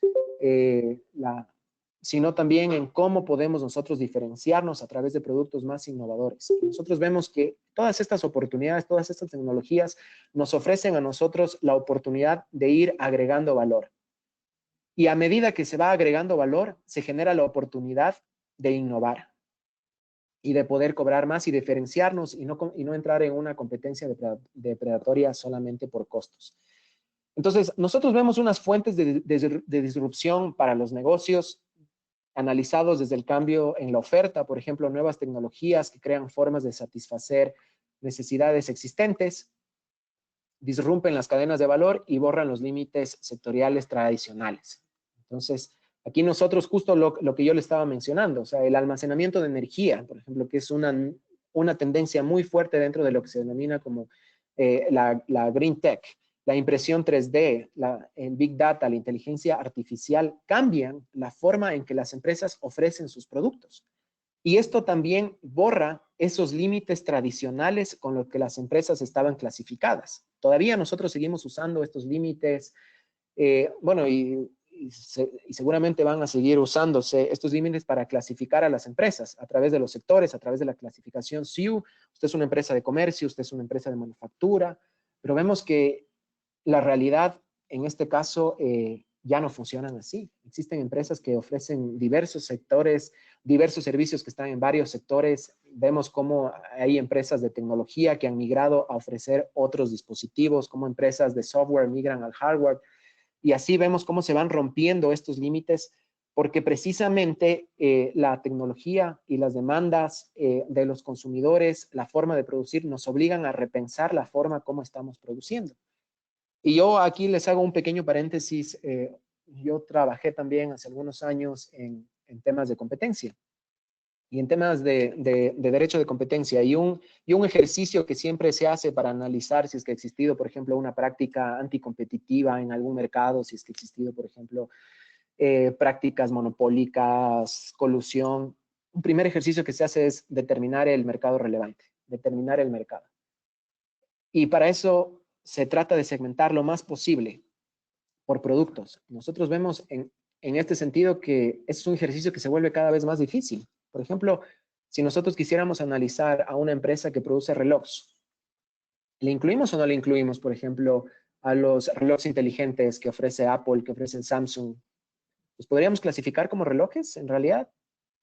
sino también en cómo podemos nosotros diferenciarnos a través de productos más innovadores. Y nosotros vemos que todas estas oportunidades, todas estas tecnologías nos ofrecen a nosotros la oportunidad de ir agregando valor. Y a medida que se va agregando valor, se genera la oportunidad de innovar y de poder cobrar más y diferenciarnos y no entrar en una competencia depredatoria solamente por costos. Entonces, nosotros vemos unas fuentes de disrupción para los negocios analizados desde el cambio en la oferta, por ejemplo, nuevas tecnologías que crean formas de satisfacer necesidades existentes, disrumpen las cadenas de valor y borran los límites sectoriales tradicionales. Entonces, aquí nosotros justo lo que yo le estaba mencionando, o sea, el almacenamiento de energía, por ejemplo, que es una tendencia muy fuerte dentro de lo que se denomina como la Green Tech, la impresión 3D, el Big Data, la inteligencia artificial, cambian la forma en que las empresas ofrecen sus productos. Y esto también borra esos límites tradicionales con los que las empresas estaban clasificadas. Todavía nosotros seguimos usando estos límites, y seguramente van a seguir usándose estos límites para clasificar a las empresas a través de los sectores, a través de la clasificación SIU. Usted es una empresa de comercio, usted es una empresa de manufactura, pero vemos que la realidad en este caso ya no funcionan así. Existen empresas que ofrecen diversos sectores, diversos servicios que están en varios sectores. Vemos cómo hay empresas de tecnología que han migrado a ofrecer otros dispositivos, como empresas de software migran al hardware. Y así vemos cómo se van rompiendo estos límites, porque precisamente la tecnología y las demandas de los consumidores, la forma de producir, nos obligan a repensar la forma como estamos produciendo. Y yo aquí les hago un pequeño paréntesis. Yo trabajé también hace algunos años en temas de competencia y en temas de derecho de competencia. Y un ejercicio que siempre se hace para analizar si es que ha existido, por ejemplo, una práctica anticompetitiva en algún mercado, si es que ha existido, por ejemplo, prácticas monopólicas, colusión. Un primer ejercicio que se hace es determinar el mercado relevante, determinar el mercado. Y para eso se trata de segmentar lo más posible por productos. Nosotros vemos en este sentido que es un ejercicio que se vuelve cada vez más difícil. Por ejemplo, si nosotros quisiéramos analizar a una empresa que produce relojes, ¿le incluimos o no le incluimos, por ejemplo, a los relojes inteligentes que ofrece Apple, que ofrece Samsung? ¿Los podríamos clasificar como relojes en realidad?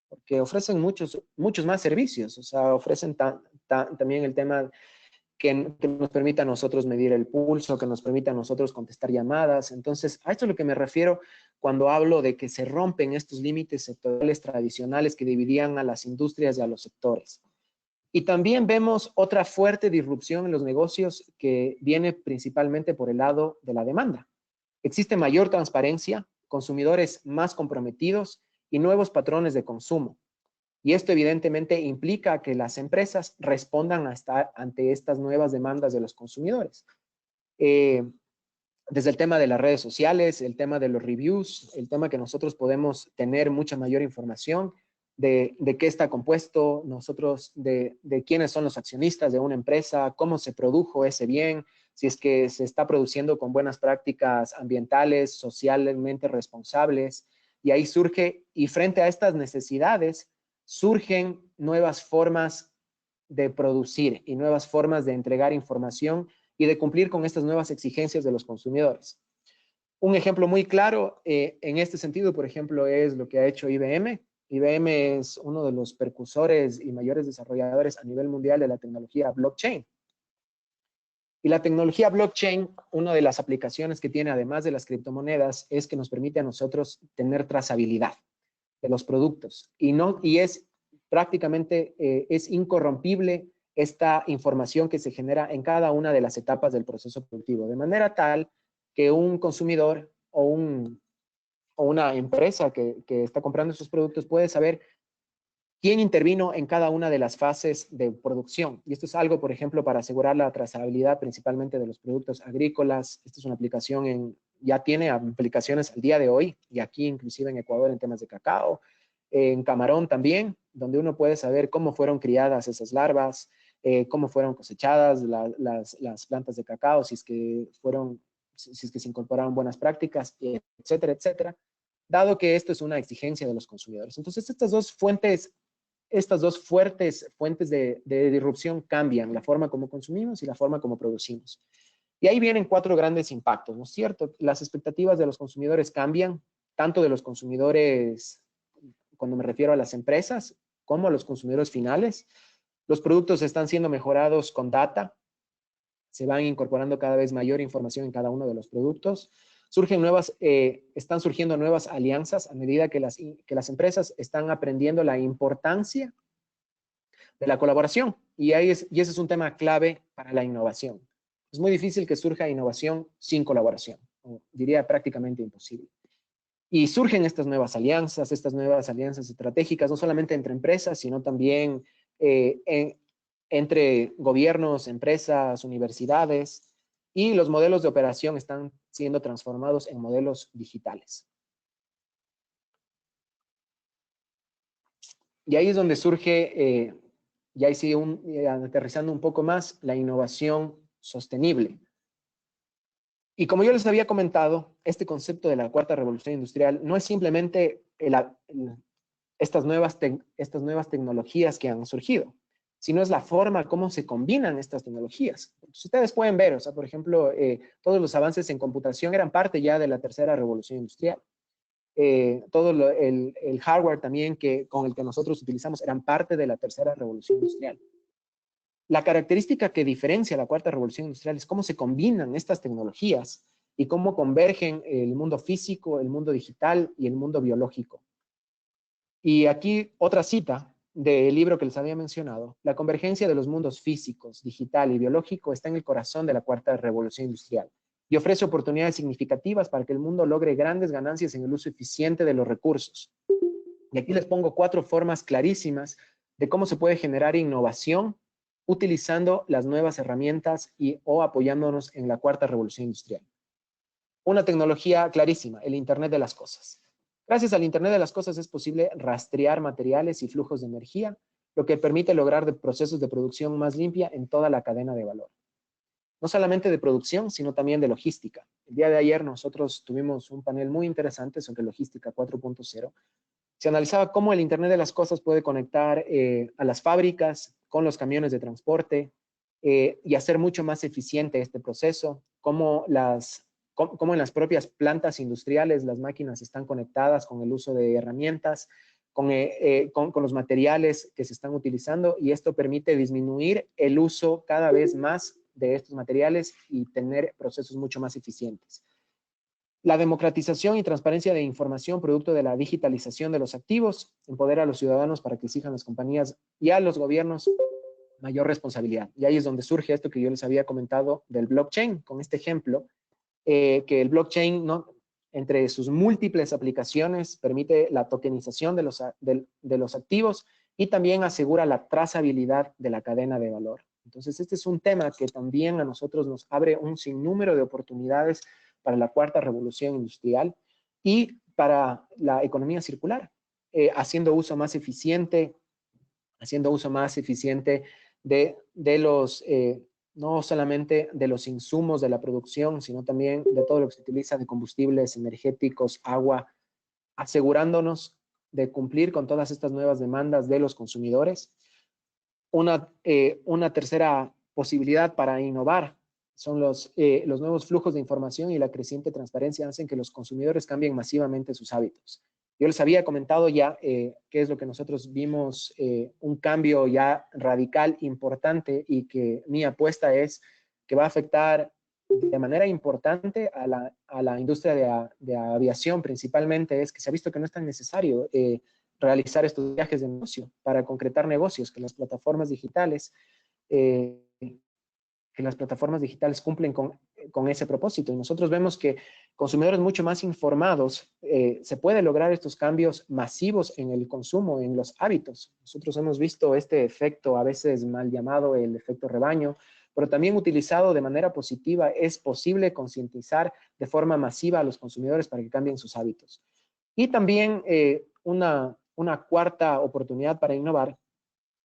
Porque ofrecen muchos más servicios. O sea, ofrecen también el tema que nos permita a nosotros medir el pulso, que nos permita a nosotros contestar llamadas. Entonces, a esto es lo que me refiero cuando hablo de que se rompen estos límites sectoriales tradicionales que dividían a las industrias y a los sectores. Y también vemos otra fuerte disrupción en los negocios que viene principalmente por el lado de la demanda. Existe mayor transparencia, consumidores más comprometidos y nuevos patrones de consumo. Y esto evidentemente implica que las empresas respondan ante estas nuevas demandas de los consumidores. Desde el tema de las redes sociales, el tema de los reviews, el tema que nosotros podemos tener mucha mayor información de qué está compuesto, de quiénes son los accionistas de una empresa, cómo se produjo ese bien, si es que se está produciendo con buenas prácticas ambientales, socialmente responsables. Y ahí surge, y frente a estas necesidades, surgen nuevas formas de producir y nuevas formas de entregar información y de cumplir con estas nuevas exigencias de los consumidores. Un ejemplo muy claro en este sentido, por ejemplo, es lo que ha hecho IBM. IBM es uno de los precursores y mayores desarrolladores a nivel mundial de la tecnología blockchain. Y la tecnología blockchain, una de las aplicaciones que tiene, además de las criptomonedas, es que nos permite a nosotros tener trazabilidad de los productos. Y es prácticamente, es incorrompible esta información que se genera en cada una de las etapas del proceso productivo, de manera tal que un consumidor o una empresa que está comprando esos productos puede saber quién intervino en cada una de las fases de producción. Y esto es algo, por ejemplo, para asegurar la trazabilidad principalmente de los productos agrícolas. Esta es una aplicación ya tiene aplicaciones al día de hoy, y aquí inclusive en Ecuador en temas de cacao, en camarón también, donde uno puede saber cómo fueron criadas esas larvas, cómo fueron cosechadas las plantas de cacao, si es que se incorporaron buenas prácticas, etcétera, etcétera, dado que esto es una exigencia de los consumidores. Entonces, estas dos fuertes fuentes de disrupción cambian la forma como consumimos y la forma como producimos. Y ahí vienen 4 grandes impactos, ¿no es cierto? Las expectativas de los consumidores cambian, tanto de los consumidores, cuando me refiero a las empresas, como a los consumidores finales. Los productos están siendo mejorados con data, se van incorporando cada vez mayor información en cada uno de los productos. Están surgiendo nuevas alianzas a medida que las empresas están aprendiendo la importancia de la colaboración. Y ese es un tema clave para la innovación. Es muy difícil que surja innovación sin colaboración, o diría prácticamente imposible. Y surgen estas nuevas alianzas estratégicas, no solamente entre empresas, sino también entre gobiernos, empresas, universidades, y los modelos de operación están siendo transformados en modelos digitales. Y ahí es donde surge, y ahí sigue aterrizando un poco más, la innovación sostenible. Y como yo les había comentado, este concepto de la cuarta revolución industrial no es simplemente estas nuevas tecnologías que han surgido, sino es la forma como se combinan estas tecnologías. Si ustedes pueden ver, o sea, por ejemplo, todos los avances en computación eran parte ya de la tercera revolución industrial. Todo el hardware también con el que nosotros utilizamos eran parte de la tercera revolución industrial. La característica que diferencia la cuarta revolución industrial es cómo se combinan estas tecnologías y cómo convergen el mundo físico, el mundo digital y el mundo biológico. Y aquí otra cita del libro que les había mencionado: la convergencia de los mundos físicos, digital y biológico está en el corazón de la cuarta revolución industrial y ofrece oportunidades significativas para que el mundo logre grandes ganancias en el uso eficiente de los recursos. Y aquí les pongo 4 formas clarísimas de cómo se puede generar innovación utilizando las nuevas herramientas o apoyándonos en la cuarta revolución industrial. Una tecnología clarísima: el Internet de las cosas. Gracias al Internet de las cosas es posible rastrear materiales y flujos de energía, lo que permite lograr procesos de producción más limpia en toda la cadena de valor. No solamente de producción, sino también de logística. El día de ayer nosotros tuvimos un panel muy interesante sobre logística 4.0. Se analizaba cómo el Internet de las cosas puede conectar a las fábricas con los camiones de transporte y hacer mucho más eficiente este proceso, cómo en las propias plantas industriales las máquinas están conectadas con el uso de herramientas, con los materiales que se están utilizando, y esto permite disminuir el uso cada vez más de estos materiales y tener procesos mucho más eficientes. La democratización y transparencia de información producto de la digitalización de los activos empodera a los ciudadanos para que exijan las compañías y a los gobiernos mayor responsabilidad. Y ahí es donde surge esto que yo les había comentado del blockchain, con este ejemplo, que el blockchain, ¿no?, entre sus múltiples aplicaciones, permite la tokenización de los activos y también asegura la trazabilidad de la cadena de valor. Entonces, este es un tema que también a nosotros nos abre un sinnúmero de oportunidades para la cuarta revolución industrial y para la economía circular, haciendo uso más eficiente de los, no solamente de los insumos de la producción, sino también de todo lo que se utiliza de combustibles energéticos, agua, asegurándonos de cumplir con todas estas nuevas demandas de los consumidores. Una tercera posibilidad para innovar son los nuevos flujos de información y la creciente transparencia hacen que los consumidores cambien masivamente sus hábitos. Yo les había comentado ya qué es lo que nosotros vimos, un cambio ya radical, importante, y que mi apuesta es que va a afectar de manera importante a la industria de aviación principalmente, es que se ha visto que no es tan necesario realizar estos viajes de negocio para concretar negocios, que las plataformas digitales cumplen con ese propósito. Y nosotros vemos que consumidores mucho más informados se puede lograr estos cambios masivos en el consumo, en los hábitos. Nosotros hemos visto este efecto a veces mal llamado el efecto rebaño, pero también utilizado de manera positiva. Es posible concientizar de forma masiva a los consumidores para que cambien sus hábitos. Y también una cuarta oportunidad para innovar: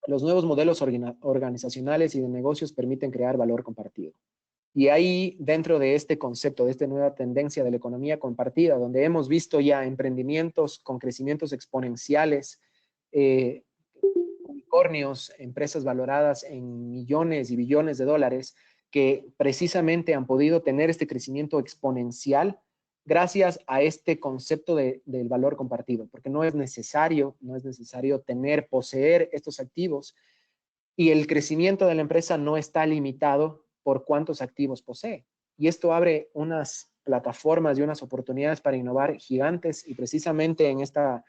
los nuevos modelos organizacionales y de negocios permiten crear valor compartido. Y ahí, dentro de este concepto, de esta nueva tendencia de la economía compartida, donde hemos visto ya emprendimientos con crecimientos exponenciales, unicornios, empresas valoradas en millones y billones de dólares, que precisamente han podido tener este crecimiento exponencial gracias a este concepto del valor compartido, porque no es necesario poseer estos activos, y el crecimiento de la empresa no está limitado por cuántos activos posee. Y esto abre unas plataformas y unas oportunidades para innovar gigantes, y precisamente en esta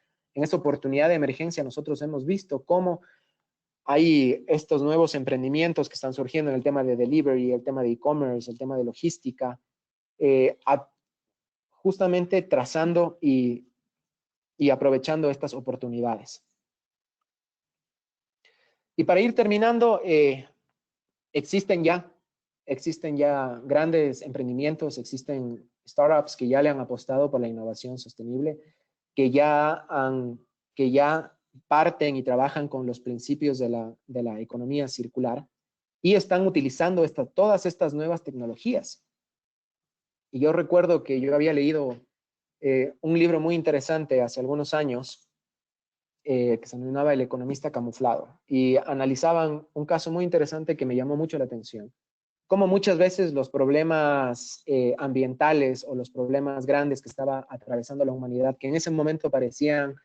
oportunidad de emergencia nosotros hemos visto cómo hay estos nuevos emprendimientos que están surgiendo en el tema de delivery, el tema de e-commerce, el tema de logística, justamente trazando y aprovechando estas oportunidades. Y para ir terminando, existen ya grandes emprendimientos, existen startups que ya le han apostado por la innovación sostenible, que ya parten y trabajan con los principios de la economía circular y están utilizando todas estas nuevas tecnologías. Y yo recuerdo que yo había leído un libro muy interesante hace algunos años que se denominaba El economista camuflado, y analizaban un caso muy interesante que me llamó mucho la atención. Como muchas veces los problemas ambientales o los problemas grandes que estaba atravesando la humanidad, que en ese momento parecían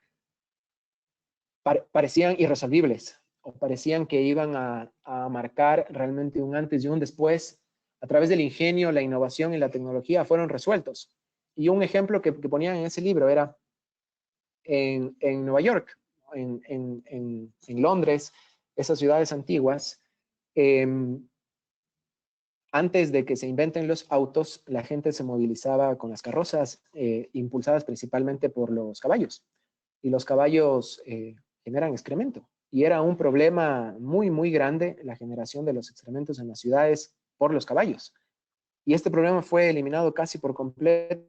irresolvibles, o parecían que iban a marcar realmente un antes y un después, a través del ingenio, la innovación y la tecnología fueron resueltos. Y un ejemplo que ponían en ese libro era en Nueva York, en Londres, esas ciudades antiguas. Antes de que se inventen los autos, la gente se movilizaba con las carrozas, impulsadas principalmente por los caballos. Y los caballos generan excremento. Y era un problema muy, muy grande la generación de los excrementos en las ciudades por los caballos. Y este problema fue eliminado casi por completo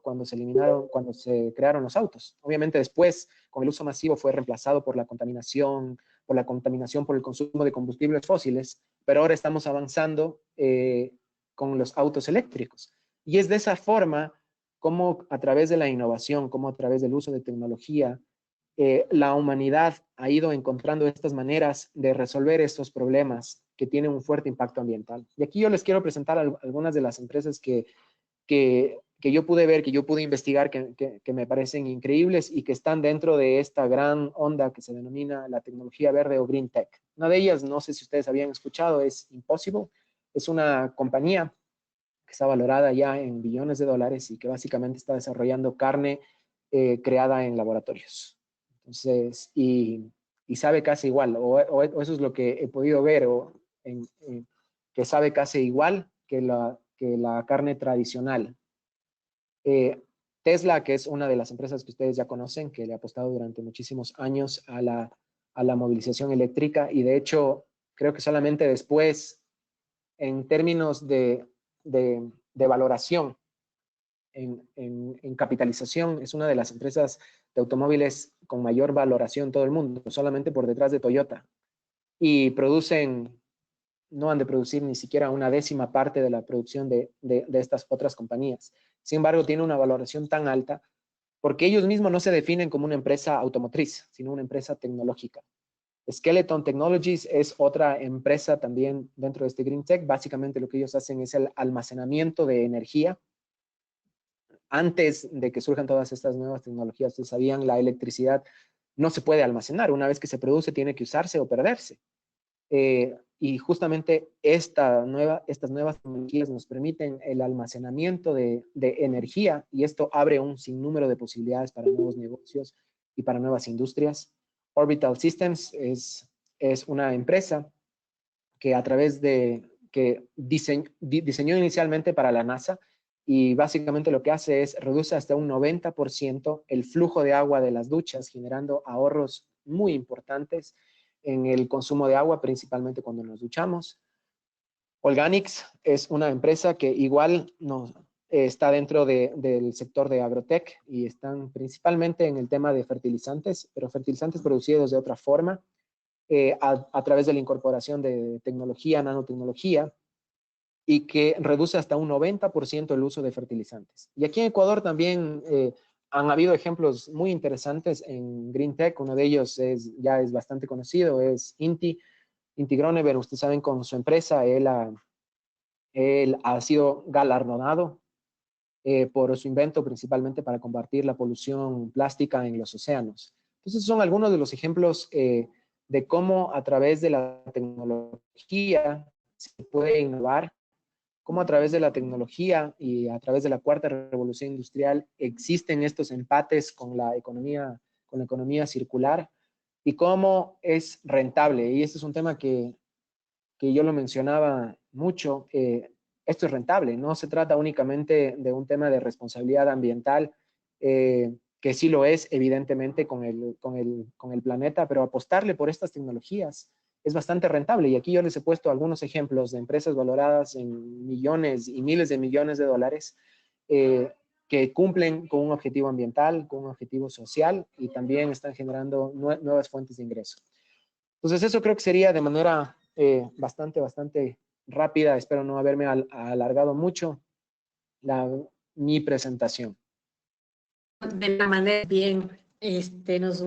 cuando se crearon los autos. Obviamente después, con el uso masivo, fue reemplazado por la contaminación por el consumo de combustibles fósiles, pero ahora estamos avanzando con los autos eléctricos. Y es de esa forma como, a través de la innovación, como a través del uso de tecnología, la humanidad ha ido encontrando estas maneras de resolver estos problemas que tienen un fuerte impacto ambiental. Y aquí yo les quiero presentar algunas de las empresas que yo pude ver, que yo pude investigar, que me parecen increíbles y que están dentro de esta gran onda que se denomina la tecnología verde o Green Tech. Una de ellas, no sé si ustedes habían escuchado, es Impossible. Es una compañía que está valorada ya en billones de dólares y que básicamente está desarrollando carne creada en laboratorios. Entonces, y sabe casi igual, o eso es lo que he podido ver, que sabe casi igual que la carne tradicional. Tesla, que es una de las empresas que ustedes ya conocen, que le ha apostado durante muchísimos años a la movilización eléctrica, y de hecho, creo que solamente después, en términos de valoración, en capitalización, es una de las empresas de automóviles con mayor valoración en todo el mundo, solamente por detrás de Toyota. Y no han de producir ni siquiera una décima parte de la producción de estas otras compañías. Sin embargo, tiene una valoración tan alta porque ellos mismos no se definen como una empresa automotriz, sino una empresa tecnológica. Skeleton Technologies es otra empresa también dentro de este Green Tech. Básicamente lo que ellos hacen es el almacenamiento de energía. Antes de que surjan todas estas nuevas tecnologías, ustedes sabían, la electricidad no se puede almacenar. Una vez que se produce, tiene que usarse o perderse. Y justamente estas nuevas tecnologías nos permiten el almacenamiento de energía, y esto abre un sinnúmero de posibilidades para nuevos negocios y para nuevas industrias. Orbital Systems es una empresa que que diseñó inicialmente para la NASA, y básicamente lo que hace es reduce hasta un 90% el flujo de agua de las duchas, generando ahorros muy importantes en el consumo de agua, principalmente cuando nos duchamos. Organics es una empresa que igual está dentro del sector de agrotech, y están principalmente en el tema de fertilizantes, pero fertilizantes producidos de otra forma, a través de la incorporación de tecnología, nanotecnología, y que reduce hasta un 90% el uso de fertilizantes. Y aquí en Ecuador también han habido ejemplos muy interesantes en Green Tech. Uno de ellos ya es bastante conocido, es Inti Gronever. Ustedes saben, con su empresa, él ha sido galardonado por su invento, principalmente para combatir la polución plástica en los océanos. Entonces, son algunos de los ejemplos de cómo a través de la tecnología se puede innovar, cómo a través de la tecnología y a través de la cuarta revolución industrial existen estos empates con la economía circular, y cómo es rentable. Y este es un tema que yo lo mencionaba mucho. Esto es rentable, no se trata únicamente de un tema de responsabilidad ambiental, que sí lo es, evidentemente, con el planeta, pero apostarle por estas tecnologías es bastante rentable. Y aquí yo les he puesto algunos ejemplos de empresas valoradas en millones y miles de millones de dólares, que cumplen con un objetivo ambiental, con un objetivo social, y también están generando nuevas fuentes de ingreso. Entonces, eso creo que sería de manera bastante rápida. Espero no haberme alargado mucho mi presentación. De la manera bien, nos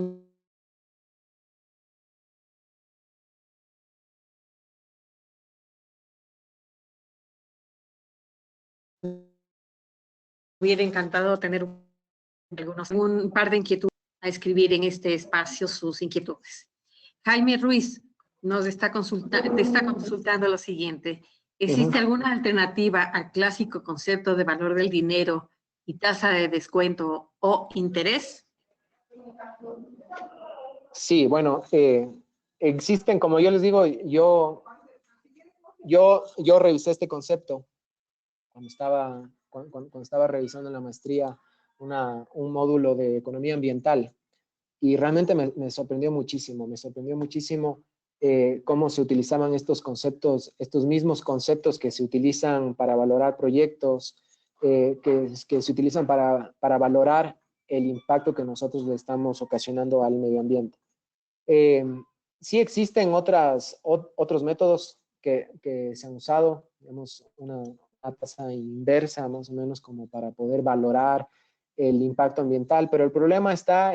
hubiera encantado tener un par de inquietudes a escribir en este espacio sus inquietudes. Jaime Ruiz te está consultando lo siguiente. ¿Existe alguna alternativa al clásico concepto de valor del dinero y tasa de descuento o interés? Sí, bueno, existen, como yo les digo, yo revisé este concepto cuando estaba revisando en la maestría un módulo de economía ambiental, y realmente me sorprendió muchísimo, cómo se utilizaban estos conceptos, estos mismos conceptos que se utilizan para valorar proyectos, que se utilizan para valorar el impacto que nosotros le estamos ocasionando al medio ambiente. Sí existen otros métodos que se han usado, digamos, una tasa inversa más o menos, como para poder valorar el impacto ambiental, pero el problema está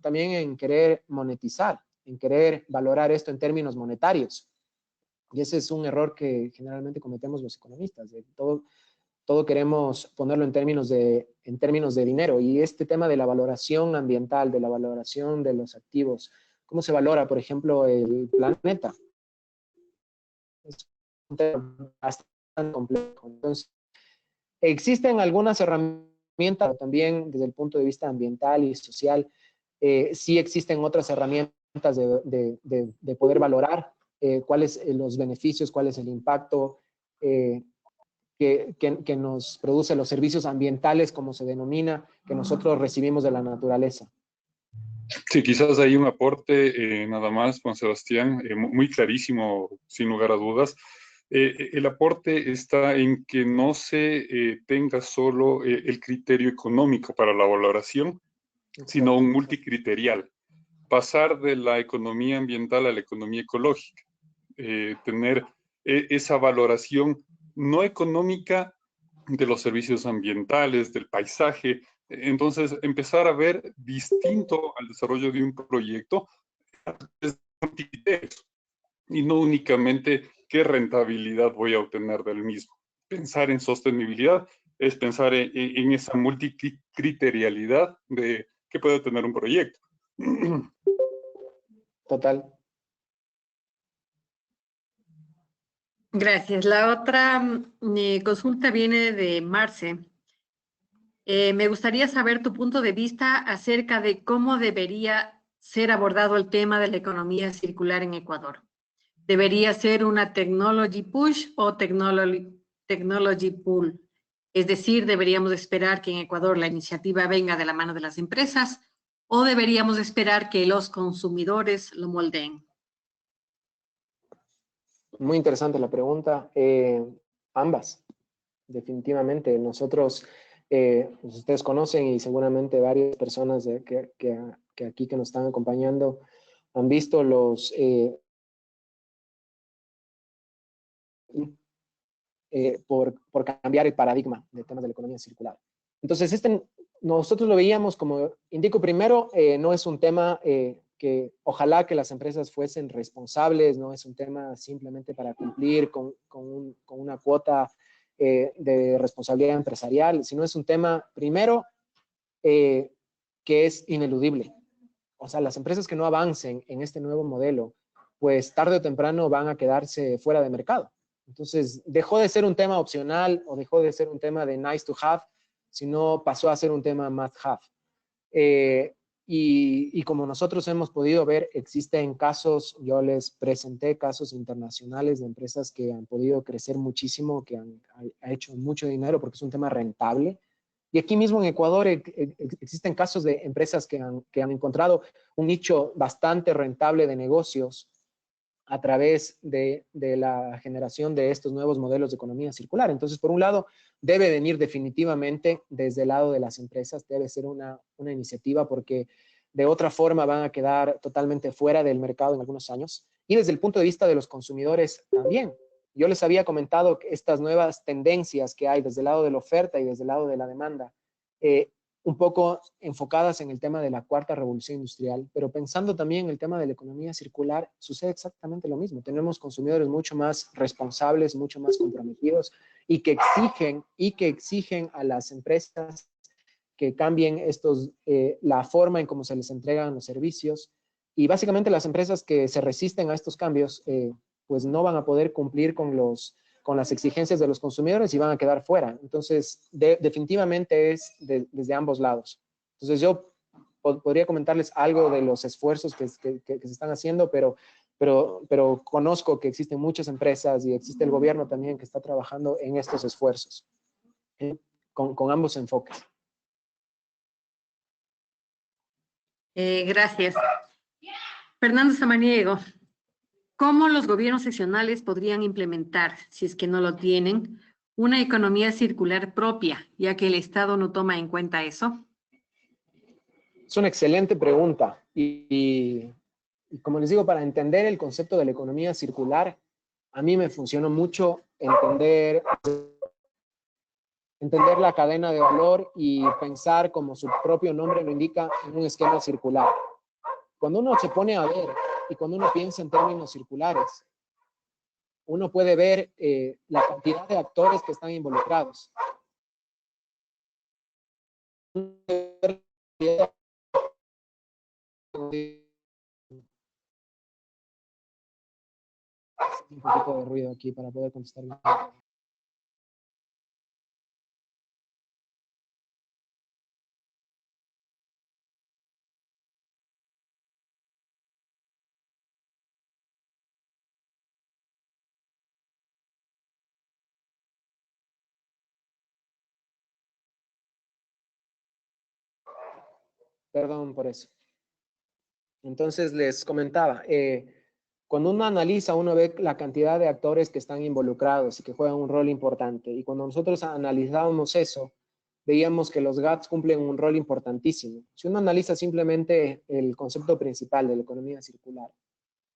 también en querer monetizar, en querer valorar esto en términos monetarios. Y ese es un error que generalmente cometemos los economistas. Todo queremos ponerlo en términos de dinero, y este tema de la valoración ambiental, de la valoración de los activos, cómo se valora, por ejemplo, el planeta. Es un tema bastante complejo. Entonces, existen algunas herramientas, también desde el punto de vista ambiental y social, sí existen otras herramientas de poder valorar cuáles los beneficios, cuál es el impacto que nos produce los servicios ambientales, como se denomina, que nosotros recibimos de la naturaleza. Sí, quizás hay un aporte nada más, Juan Sebastián, muy clarísimo, sin lugar a dudas. El aporte está en que no se tenga solo el criterio económico para la valoración, sino un multicriterial. Pasar de la economía ambiental a la economía ecológica. Tener esa valoración no económica de los servicios ambientales, del paisaje. Entonces, empezar a ver distinto al desarrollo de un proyecto y no únicamente qué rentabilidad voy a obtener del mismo. Pensar en sostenibilidad es pensar en esa multicriterialidad de qué puede tener un proyecto. Total. Gracias. La otra consulta viene de Marce. Me gustaría saber tu punto de vista acerca de cómo debería ser abordado el tema de la economía circular en Ecuador. ¿Debería ser una technology push o technology pull? Es decir, ¿deberíamos esperar que en Ecuador la iniciativa venga de la mano de las empresas o deberíamos esperar que los consumidores lo moldeen? Muy interesante la pregunta. Ambas, definitivamente. Nosotros, pues ustedes conocen y seguramente varias personas que aquí que nos están acompañando han visto por cambiar el paradigma de temas de la economía circular. Entonces, nosotros lo veíamos como, indico primero, no es un tema que ojalá que las empresas fuesen responsables, no es un tema simplemente para cumplir con una cuota de responsabilidad empresarial, sino es un tema, primero, que es ineludible. O sea, las empresas que no avancen en este nuevo modelo, pues tarde o temprano van a quedarse fuera de mercado. Entonces, dejó de ser un tema opcional o dejó de ser un tema de nice to have, sino pasó a ser un tema must have. Y como nosotros hemos podido ver, existen casos, yo les presenté casos internacionales de empresas que han podido crecer muchísimo, que han hecho mucho dinero porque es un tema rentable. Y aquí mismo en Ecuador existen casos de empresas que han encontrado un nicho bastante rentable de negocios a través de la generación de estos nuevos modelos de economía circular. Entonces, por un lado, debe venir definitivamente desde el lado de las empresas, debe ser una iniciativa porque de otra forma van a quedar totalmente fuera del mercado en algunos años. Y desde el punto de vista de los consumidores también. Yo les había comentado que estas nuevas tendencias que hay desde el lado de la oferta y desde el lado de la demanda, un poco enfocadas en el tema de la cuarta revolución industrial, pero pensando también en el tema de la economía circular, sucede exactamente lo mismo. Tenemos consumidores mucho más responsables, mucho más comprometidos y que exigen a las empresas que cambien la forma en cómo se les entregan los servicios. Y básicamente las empresas que se resisten a estos cambios, pues no van a poder cumplir con las exigencias de los consumidores y van a quedar fuera. Entonces, definitivamente es desde ambos lados. Entonces, yo podría comentarles algo de los esfuerzos que se están haciendo, pero conozco que existen muchas empresas y existe el gobierno también que está trabajando en estos esfuerzos, con ambos enfoques. Gracias. Fernando Samaniego, ¿cómo los gobiernos seccionales podrían implementar, si es que no lo tienen, una economía circular propia, ya que el Estado no toma en cuenta eso? Es una excelente pregunta y como les digo, para entender el concepto de la economía circular, a mí me funcionó mucho entender la cadena de valor y pensar, como su propio nombre lo indica, en un esquema circular. Cuando uno se pone a ver y cuando uno piensa en términos circulares, uno puede ver la cantidad de actores que están involucrados. Un poquito de ruido aquí para poder contestar bien. Perdón por eso. Entonces les comentaba, cuando uno analiza, uno ve la cantidad de actores que están involucrados y que juegan un rol importante. Y cuando nosotros analizábamos eso, veíamos que los GATS cumplen un rol importantísimo. Si uno analiza simplemente el concepto principal de la economía circular,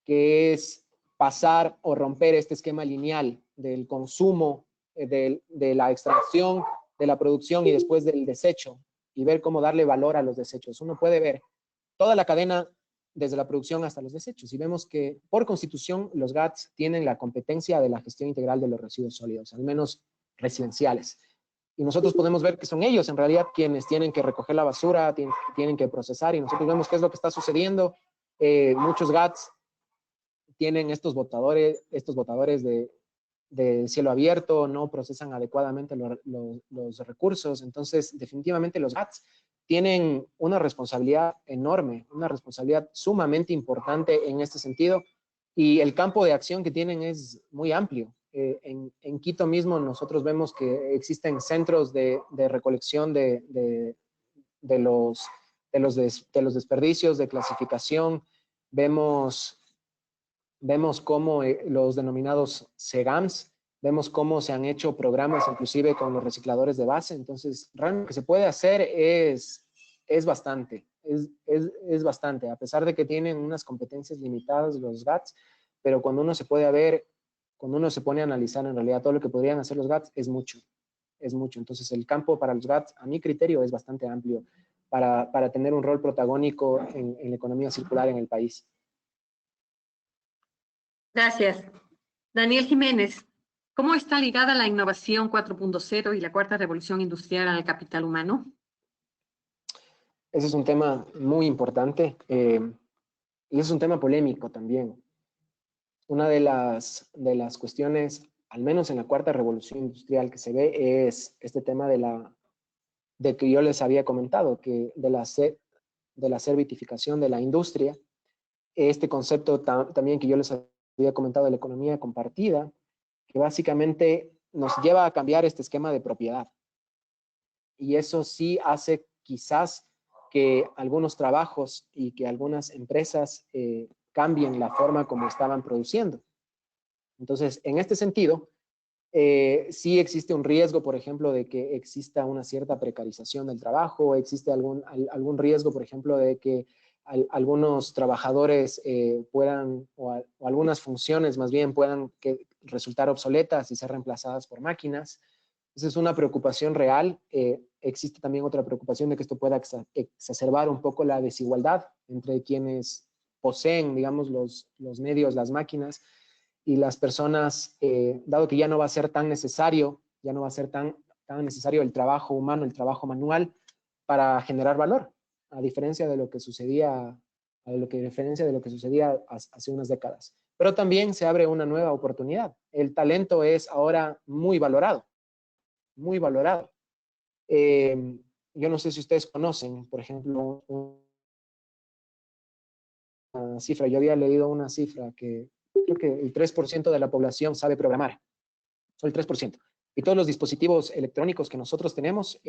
que es pasar o romper este esquema lineal del consumo, de la extracción, de la producción y después del desecho, y ver cómo darle valor a los desechos. Uno puede ver toda la cadena desde la producción hasta los desechos. Y vemos que por constitución los GATS tienen la competencia de la gestión integral de los residuos sólidos, al menos residenciales. Y nosotros podemos ver que son ellos en realidad quienes tienen que recoger la basura, tienen que procesar, y nosotros vemos qué es lo que está sucediendo. Muchos GATS tienen estos botadores de cielo abierto, no procesan adecuadamente los recursos. Entonces, definitivamente los GATS tienen una responsabilidad enorme, una responsabilidad sumamente importante en este sentido, y el campo de acción que tienen es muy amplio. En Quito mismo nosotros vemos que existen centros de recolección de los desperdicios, de clasificación. Vemos cómo los denominados CEGAMS, vemos cómo se han hecho programas inclusive con los recicladores de base. Entonces, realmente lo que se puede hacer es bastante, es bastante, a pesar de que tienen unas competencias limitadas los GATS, pero cuando uno se puede ver, cuando uno se pone a analizar en realidad todo lo que podrían hacer los GATS, es mucho, es mucho. Entonces, el campo para los GATS, a mi criterio, es bastante amplio para tener un rol protagónico en la economía circular en el país. Gracias. Daniel Jiménez, ¿cómo está ligada la innovación 4.0 y la cuarta revolución industrial al capital humano? Ese es un tema muy importante y es un tema polémico también. Una de las cuestiones, al menos en la cuarta revolución industrial que se ve, es este tema de que yo les había comentado, que de la servitificación de la industria, este concepto también que yo les había comentado de la economía compartida, que básicamente nos lleva a cambiar este esquema de propiedad. Y eso sí hace quizás que algunos trabajos y que algunas empresas cambien la forma como estaban produciendo. Entonces, en este sentido, sí existe un riesgo, por ejemplo, de que exista una cierta precarización del trabajo, existe algún riesgo, por ejemplo, de que algunos trabajadores puedan, o algunas funciones más bien puedan resultar obsoletas y ser reemplazadas por máquinas. Esa es una preocupación real. Existe también otra preocupación de que esto pueda exacerbar un poco la desigualdad entre quienes poseen, digamos, los medios, las máquinas, y las personas, dado que ya no va a ser tan necesario, ya no va a ser tan necesario el trabajo humano, el trabajo manual para generar valor, a diferencia de lo que sucedía, hace unas décadas. Pero también se abre una nueva oportunidad. El talento es ahora muy valorado, muy valorado. Yo no sé si ustedes conocen, por ejemplo, una cifra. Yo había leído una cifra que creo que el 3% de la población sabe programar. Solo el 3%. Y todos los dispositivos electrónicos que nosotros tenemos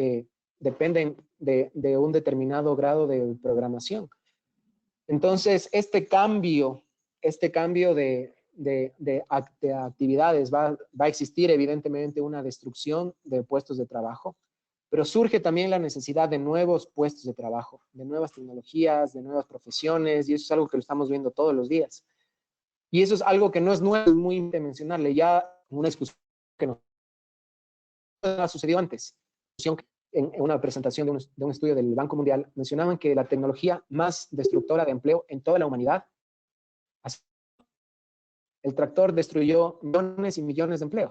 dependen de un determinado grado de programación. Entonces, este cambio de actividades va a existir evidentemente una destrucción de puestos de trabajo, pero surge también la necesidad de nuevos puestos de trabajo, de nuevas tecnologías, de nuevas profesiones, y eso es algo que lo estamos viendo todos los días. Y eso es algo que no es nuevo, es muy importante mencionarle. Ya una discusión que no ha sucedido antes, en una presentación de un estudio del Banco Mundial, mencionaban que la tecnología más destructora de empleo en toda la humanidad, el tractor destruyó millones y millones de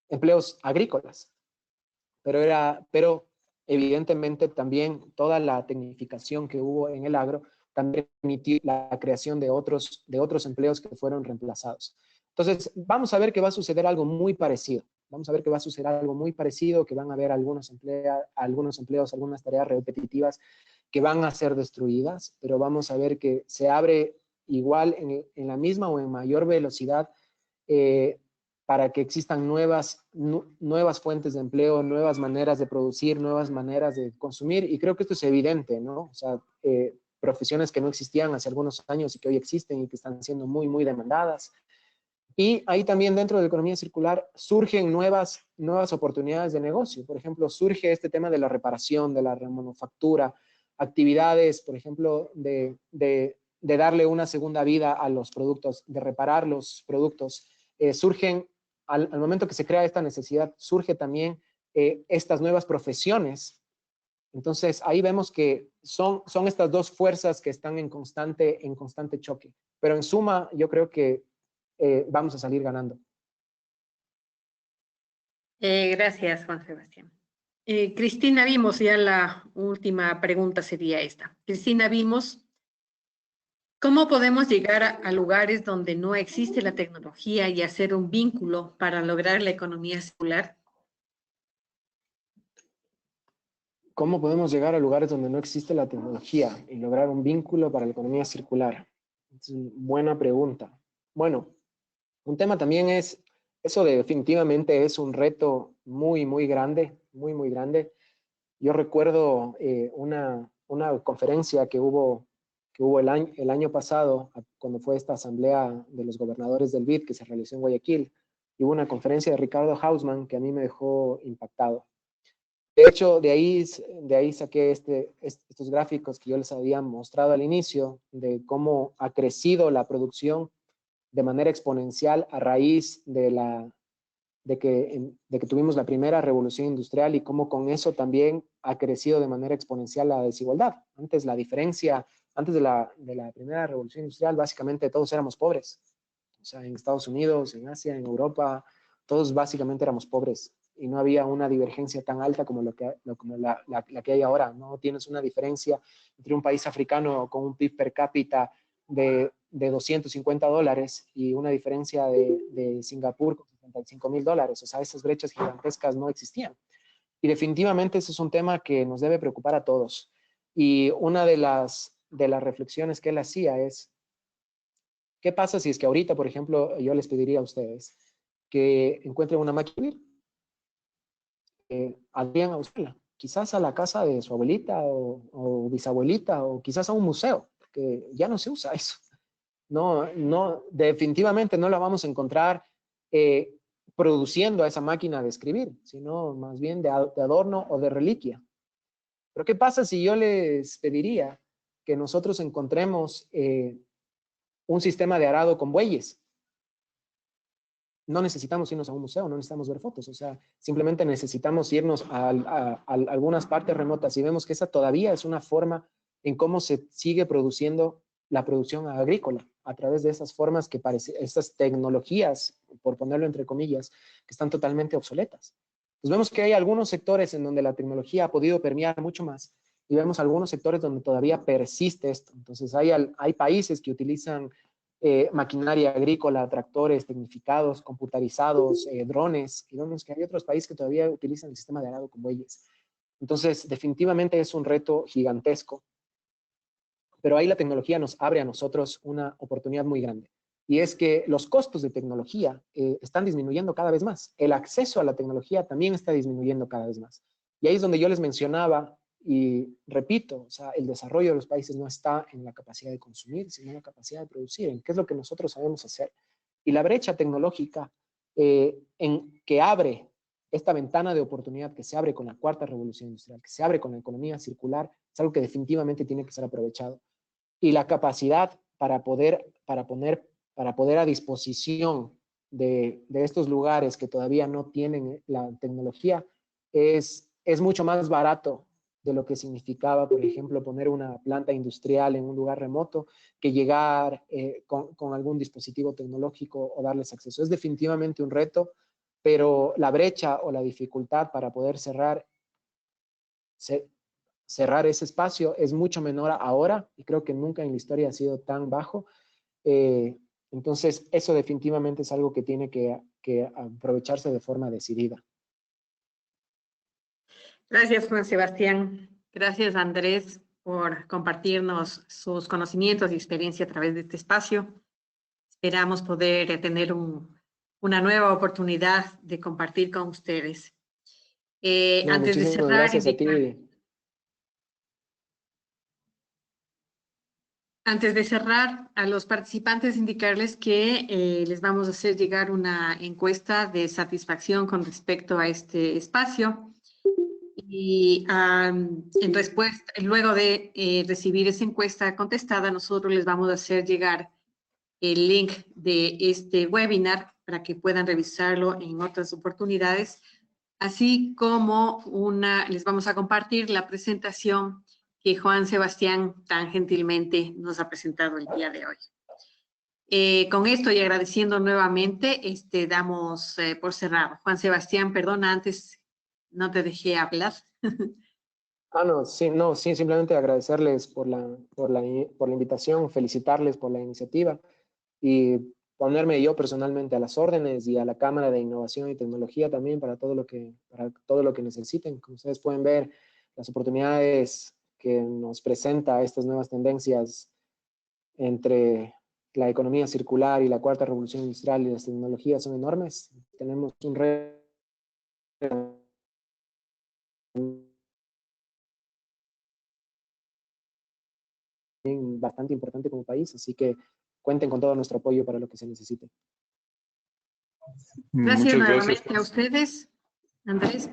empleos agrícolas, pero evidentemente también toda la tecnificación que hubo en el agro también permitió la creación de otros empleos que fueron reemplazados. Entonces, vamos a ver que va a suceder algo muy parecido. Vamos a ver que va a suceder algo muy parecido, que van a haber algunos empleos, algunas tareas repetitivas que van a ser destruidas, pero vamos a ver que se abre igual en la misma o en mayor velocidad para que existan nuevas fuentes de empleo, nuevas maneras de producir, nuevas maneras de consumir, y creo que esto es evidente, ¿no? O sea, profesiones que no existían hace algunos años y que hoy existen y que están siendo muy, muy demandadas. Y ahí también dentro de la economía circular surgen nuevas oportunidades de negocio. Por ejemplo, surge este tema de la reparación, de la remanufactura, actividades, por ejemplo, de darle una segunda vida a los productos, de reparar los productos. Surgen, al momento que se crea esta necesidad, surge también estas nuevas profesiones. Entonces, ahí vemos que son estas dos fuerzas que están en constante choque. Pero en suma, yo creo que vamos a salir ganando. Gracias, Juan Sebastián. Cristina Vimos, ya la última pregunta sería esta. Cristina Vimos, ¿cómo podemos llegar a lugares donde no existe la tecnología y hacer un vínculo para lograr la economía circular? ¿Cómo podemos llegar a lugares donde no existe la tecnología y lograr un vínculo para la economía circular? Es una buena pregunta. Bueno, un tema también es, eso definitivamente es un reto muy, muy grande, muy, muy grande. Yo recuerdo una conferencia que hubo el año pasado, cuando fue esta asamblea de los gobernadores del BID que se realizó en Guayaquil. Y hubo una conferencia de Ricardo Hausmann que a mí me dejó impactado. De hecho, de ahí saqué estos gráficos que yo les había mostrado al inicio, de cómo ha crecido la producción de manera exponencial a raíz de que tuvimos la primera revolución industrial, y cómo con eso también ha crecido de manera exponencial la desigualdad. Antes la diferencia, antes de la primera revolución industrial, básicamente todos éramos pobres. O sea, en Estados Unidos, en Asia, en Europa, todos básicamente éramos pobres y no había una divergencia tan alta como la que hay ahora. No tienes una diferencia entre un país africano con un PIB per cápita de $250 y una diferencia de Singapur con $75,000. O sea, esas brechas gigantescas no existían. Y definitivamente ese es un tema que nos debe preocupar a todos. Y una de las reflexiones que él hacía es, ¿qué pasa si es que ahorita, por ejemplo, yo les pediría a ustedes que encuentren una máquina, vayan a usarla, quizás a la casa de su abuelita o bisabuelita, o quizás a un museo, que ya no se usa eso. No, definitivamente no la vamos a encontrar produciendo a esa máquina de escribir, sino más bien de adorno o de reliquia. Pero ¿qué pasa si yo les pediría que nosotros encontremos un sistema de arado con bueyes? No necesitamos irnos a un museo, no necesitamos ver fotos, o sea, simplemente necesitamos irnos a algunas partes remotas y vemos que esa todavía es una forma en cómo se sigue produciendo la producción agrícola, a través de esas formas que parecen, estas tecnologías, por ponerlo entre comillas, que están totalmente obsoletas. Pues vemos que hay algunos sectores en donde la tecnología ha podido permear mucho más, y vemos algunos sectores donde todavía persiste esto. Entonces hay países que utilizan maquinaria agrícola, tractores tecnificados, computarizados, drones, y vemos que hay otros países que todavía utilizan el sistema de arado con bueyes. Entonces, definitivamente es un reto gigantesco, pero ahí la tecnología nos abre a nosotros una oportunidad muy grande. Y es que los costos de tecnología están disminuyendo cada vez más. El acceso a la tecnología también está disminuyendo cada vez más. Y ahí es donde yo les mencionaba, y repito, o sea, el desarrollo de los países no está en la capacidad de consumir, sino en la capacidad de producir, en qué es lo que nosotros sabemos hacer. Y la brecha tecnológica que abre esta ventana de oportunidad, que se abre con la cuarta revolución industrial, que se abre con la economía circular, es algo que definitivamente tiene que ser aprovechado. Y la capacidad para poder a disposición de estos lugares que todavía no tienen la tecnología es mucho más barato de lo que significaba, por ejemplo, poner una planta industrial en un lugar remoto, que llegar con algún dispositivo tecnológico o darles acceso. Es definitivamente un reto, pero la brecha o la dificultad para poder cerrar ese espacio es mucho menor ahora, y creo que nunca en la historia ha sido tan bajo. Entonces, eso definitivamente es algo que tiene que aprovecharse de forma decidida. Gracias, Juan Sebastián. Gracias, Andrés, por compartirnos sus conocimientos y experiencia a través de este espacio. Esperamos poder tener una nueva oportunidad de compartir con ustedes. No, Antes de muchísimas cerrar, gracias a ti. Antes de cerrar, a los participantes indicarles que les vamos a hacer llegar una encuesta de satisfacción con respecto a este espacio. Y en respuesta, luego de recibir esa encuesta contestada, nosotros les vamos a hacer llegar el link de este webinar para que puedan revisarlo en otras oportunidades, así como les vamos a compartir la presentación que Juan Sebastián tan gentilmente nos ha presentado el día de hoy. Con esto y agradeciendo nuevamente, damos por cerrado. Juan Sebastián, perdona, antes no te dejé hablar. No, sí, simplemente agradecerles por la invitación, felicitarles por la iniciativa y ponerme yo personalmente a las órdenes y a la Cámara de Innovación y Tecnología también para todo lo que necesiten. Como ustedes pueden ver, las oportunidades que nos presenta estas nuevas tendencias entre la economía circular y la cuarta revolución industrial y las tecnologías son enormes. Tenemos un reto bastante importante como país, así que cuenten con todo nuestro apoyo para lo que se necesite. Gracias Muchas nuevamente gracias. a ustedes, Andrés.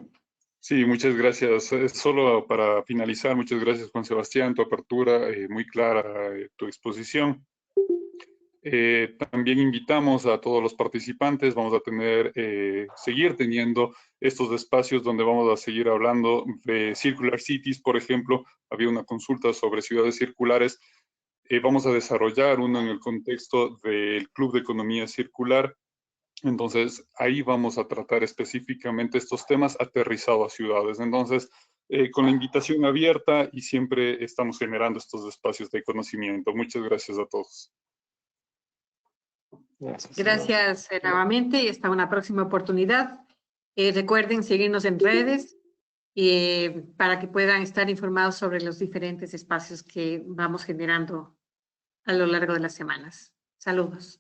Sí, muchas gracias. Solo para finalizar, muchas gracias, Juan Sebastián, tu apertura, muy clara, tu exposición. También invitamos a todos los participantes, vamos a seguir teniendo estos espacios donde vamos a seguir hablando de Circular Cities, por ejemplo. Había una consulta sobre ciudades circulares. Vamos a desarrollar uno en el contexto del Club de Economía Circular. Entonces, ahí vamos a tratar específicamente estos temas aterrizados a ciudades. Entonces, con la invitación abierta y siempre estamos generando estos espacios de conocimiento. Muchas gracias a todos. Gracias nuevamente y hasta una próxima oportunidad. Recuerden seguirnos en redes para que puedan estar informados sobre los diferentes espacios que vamos generando a lo largo de las semanas. Saludos.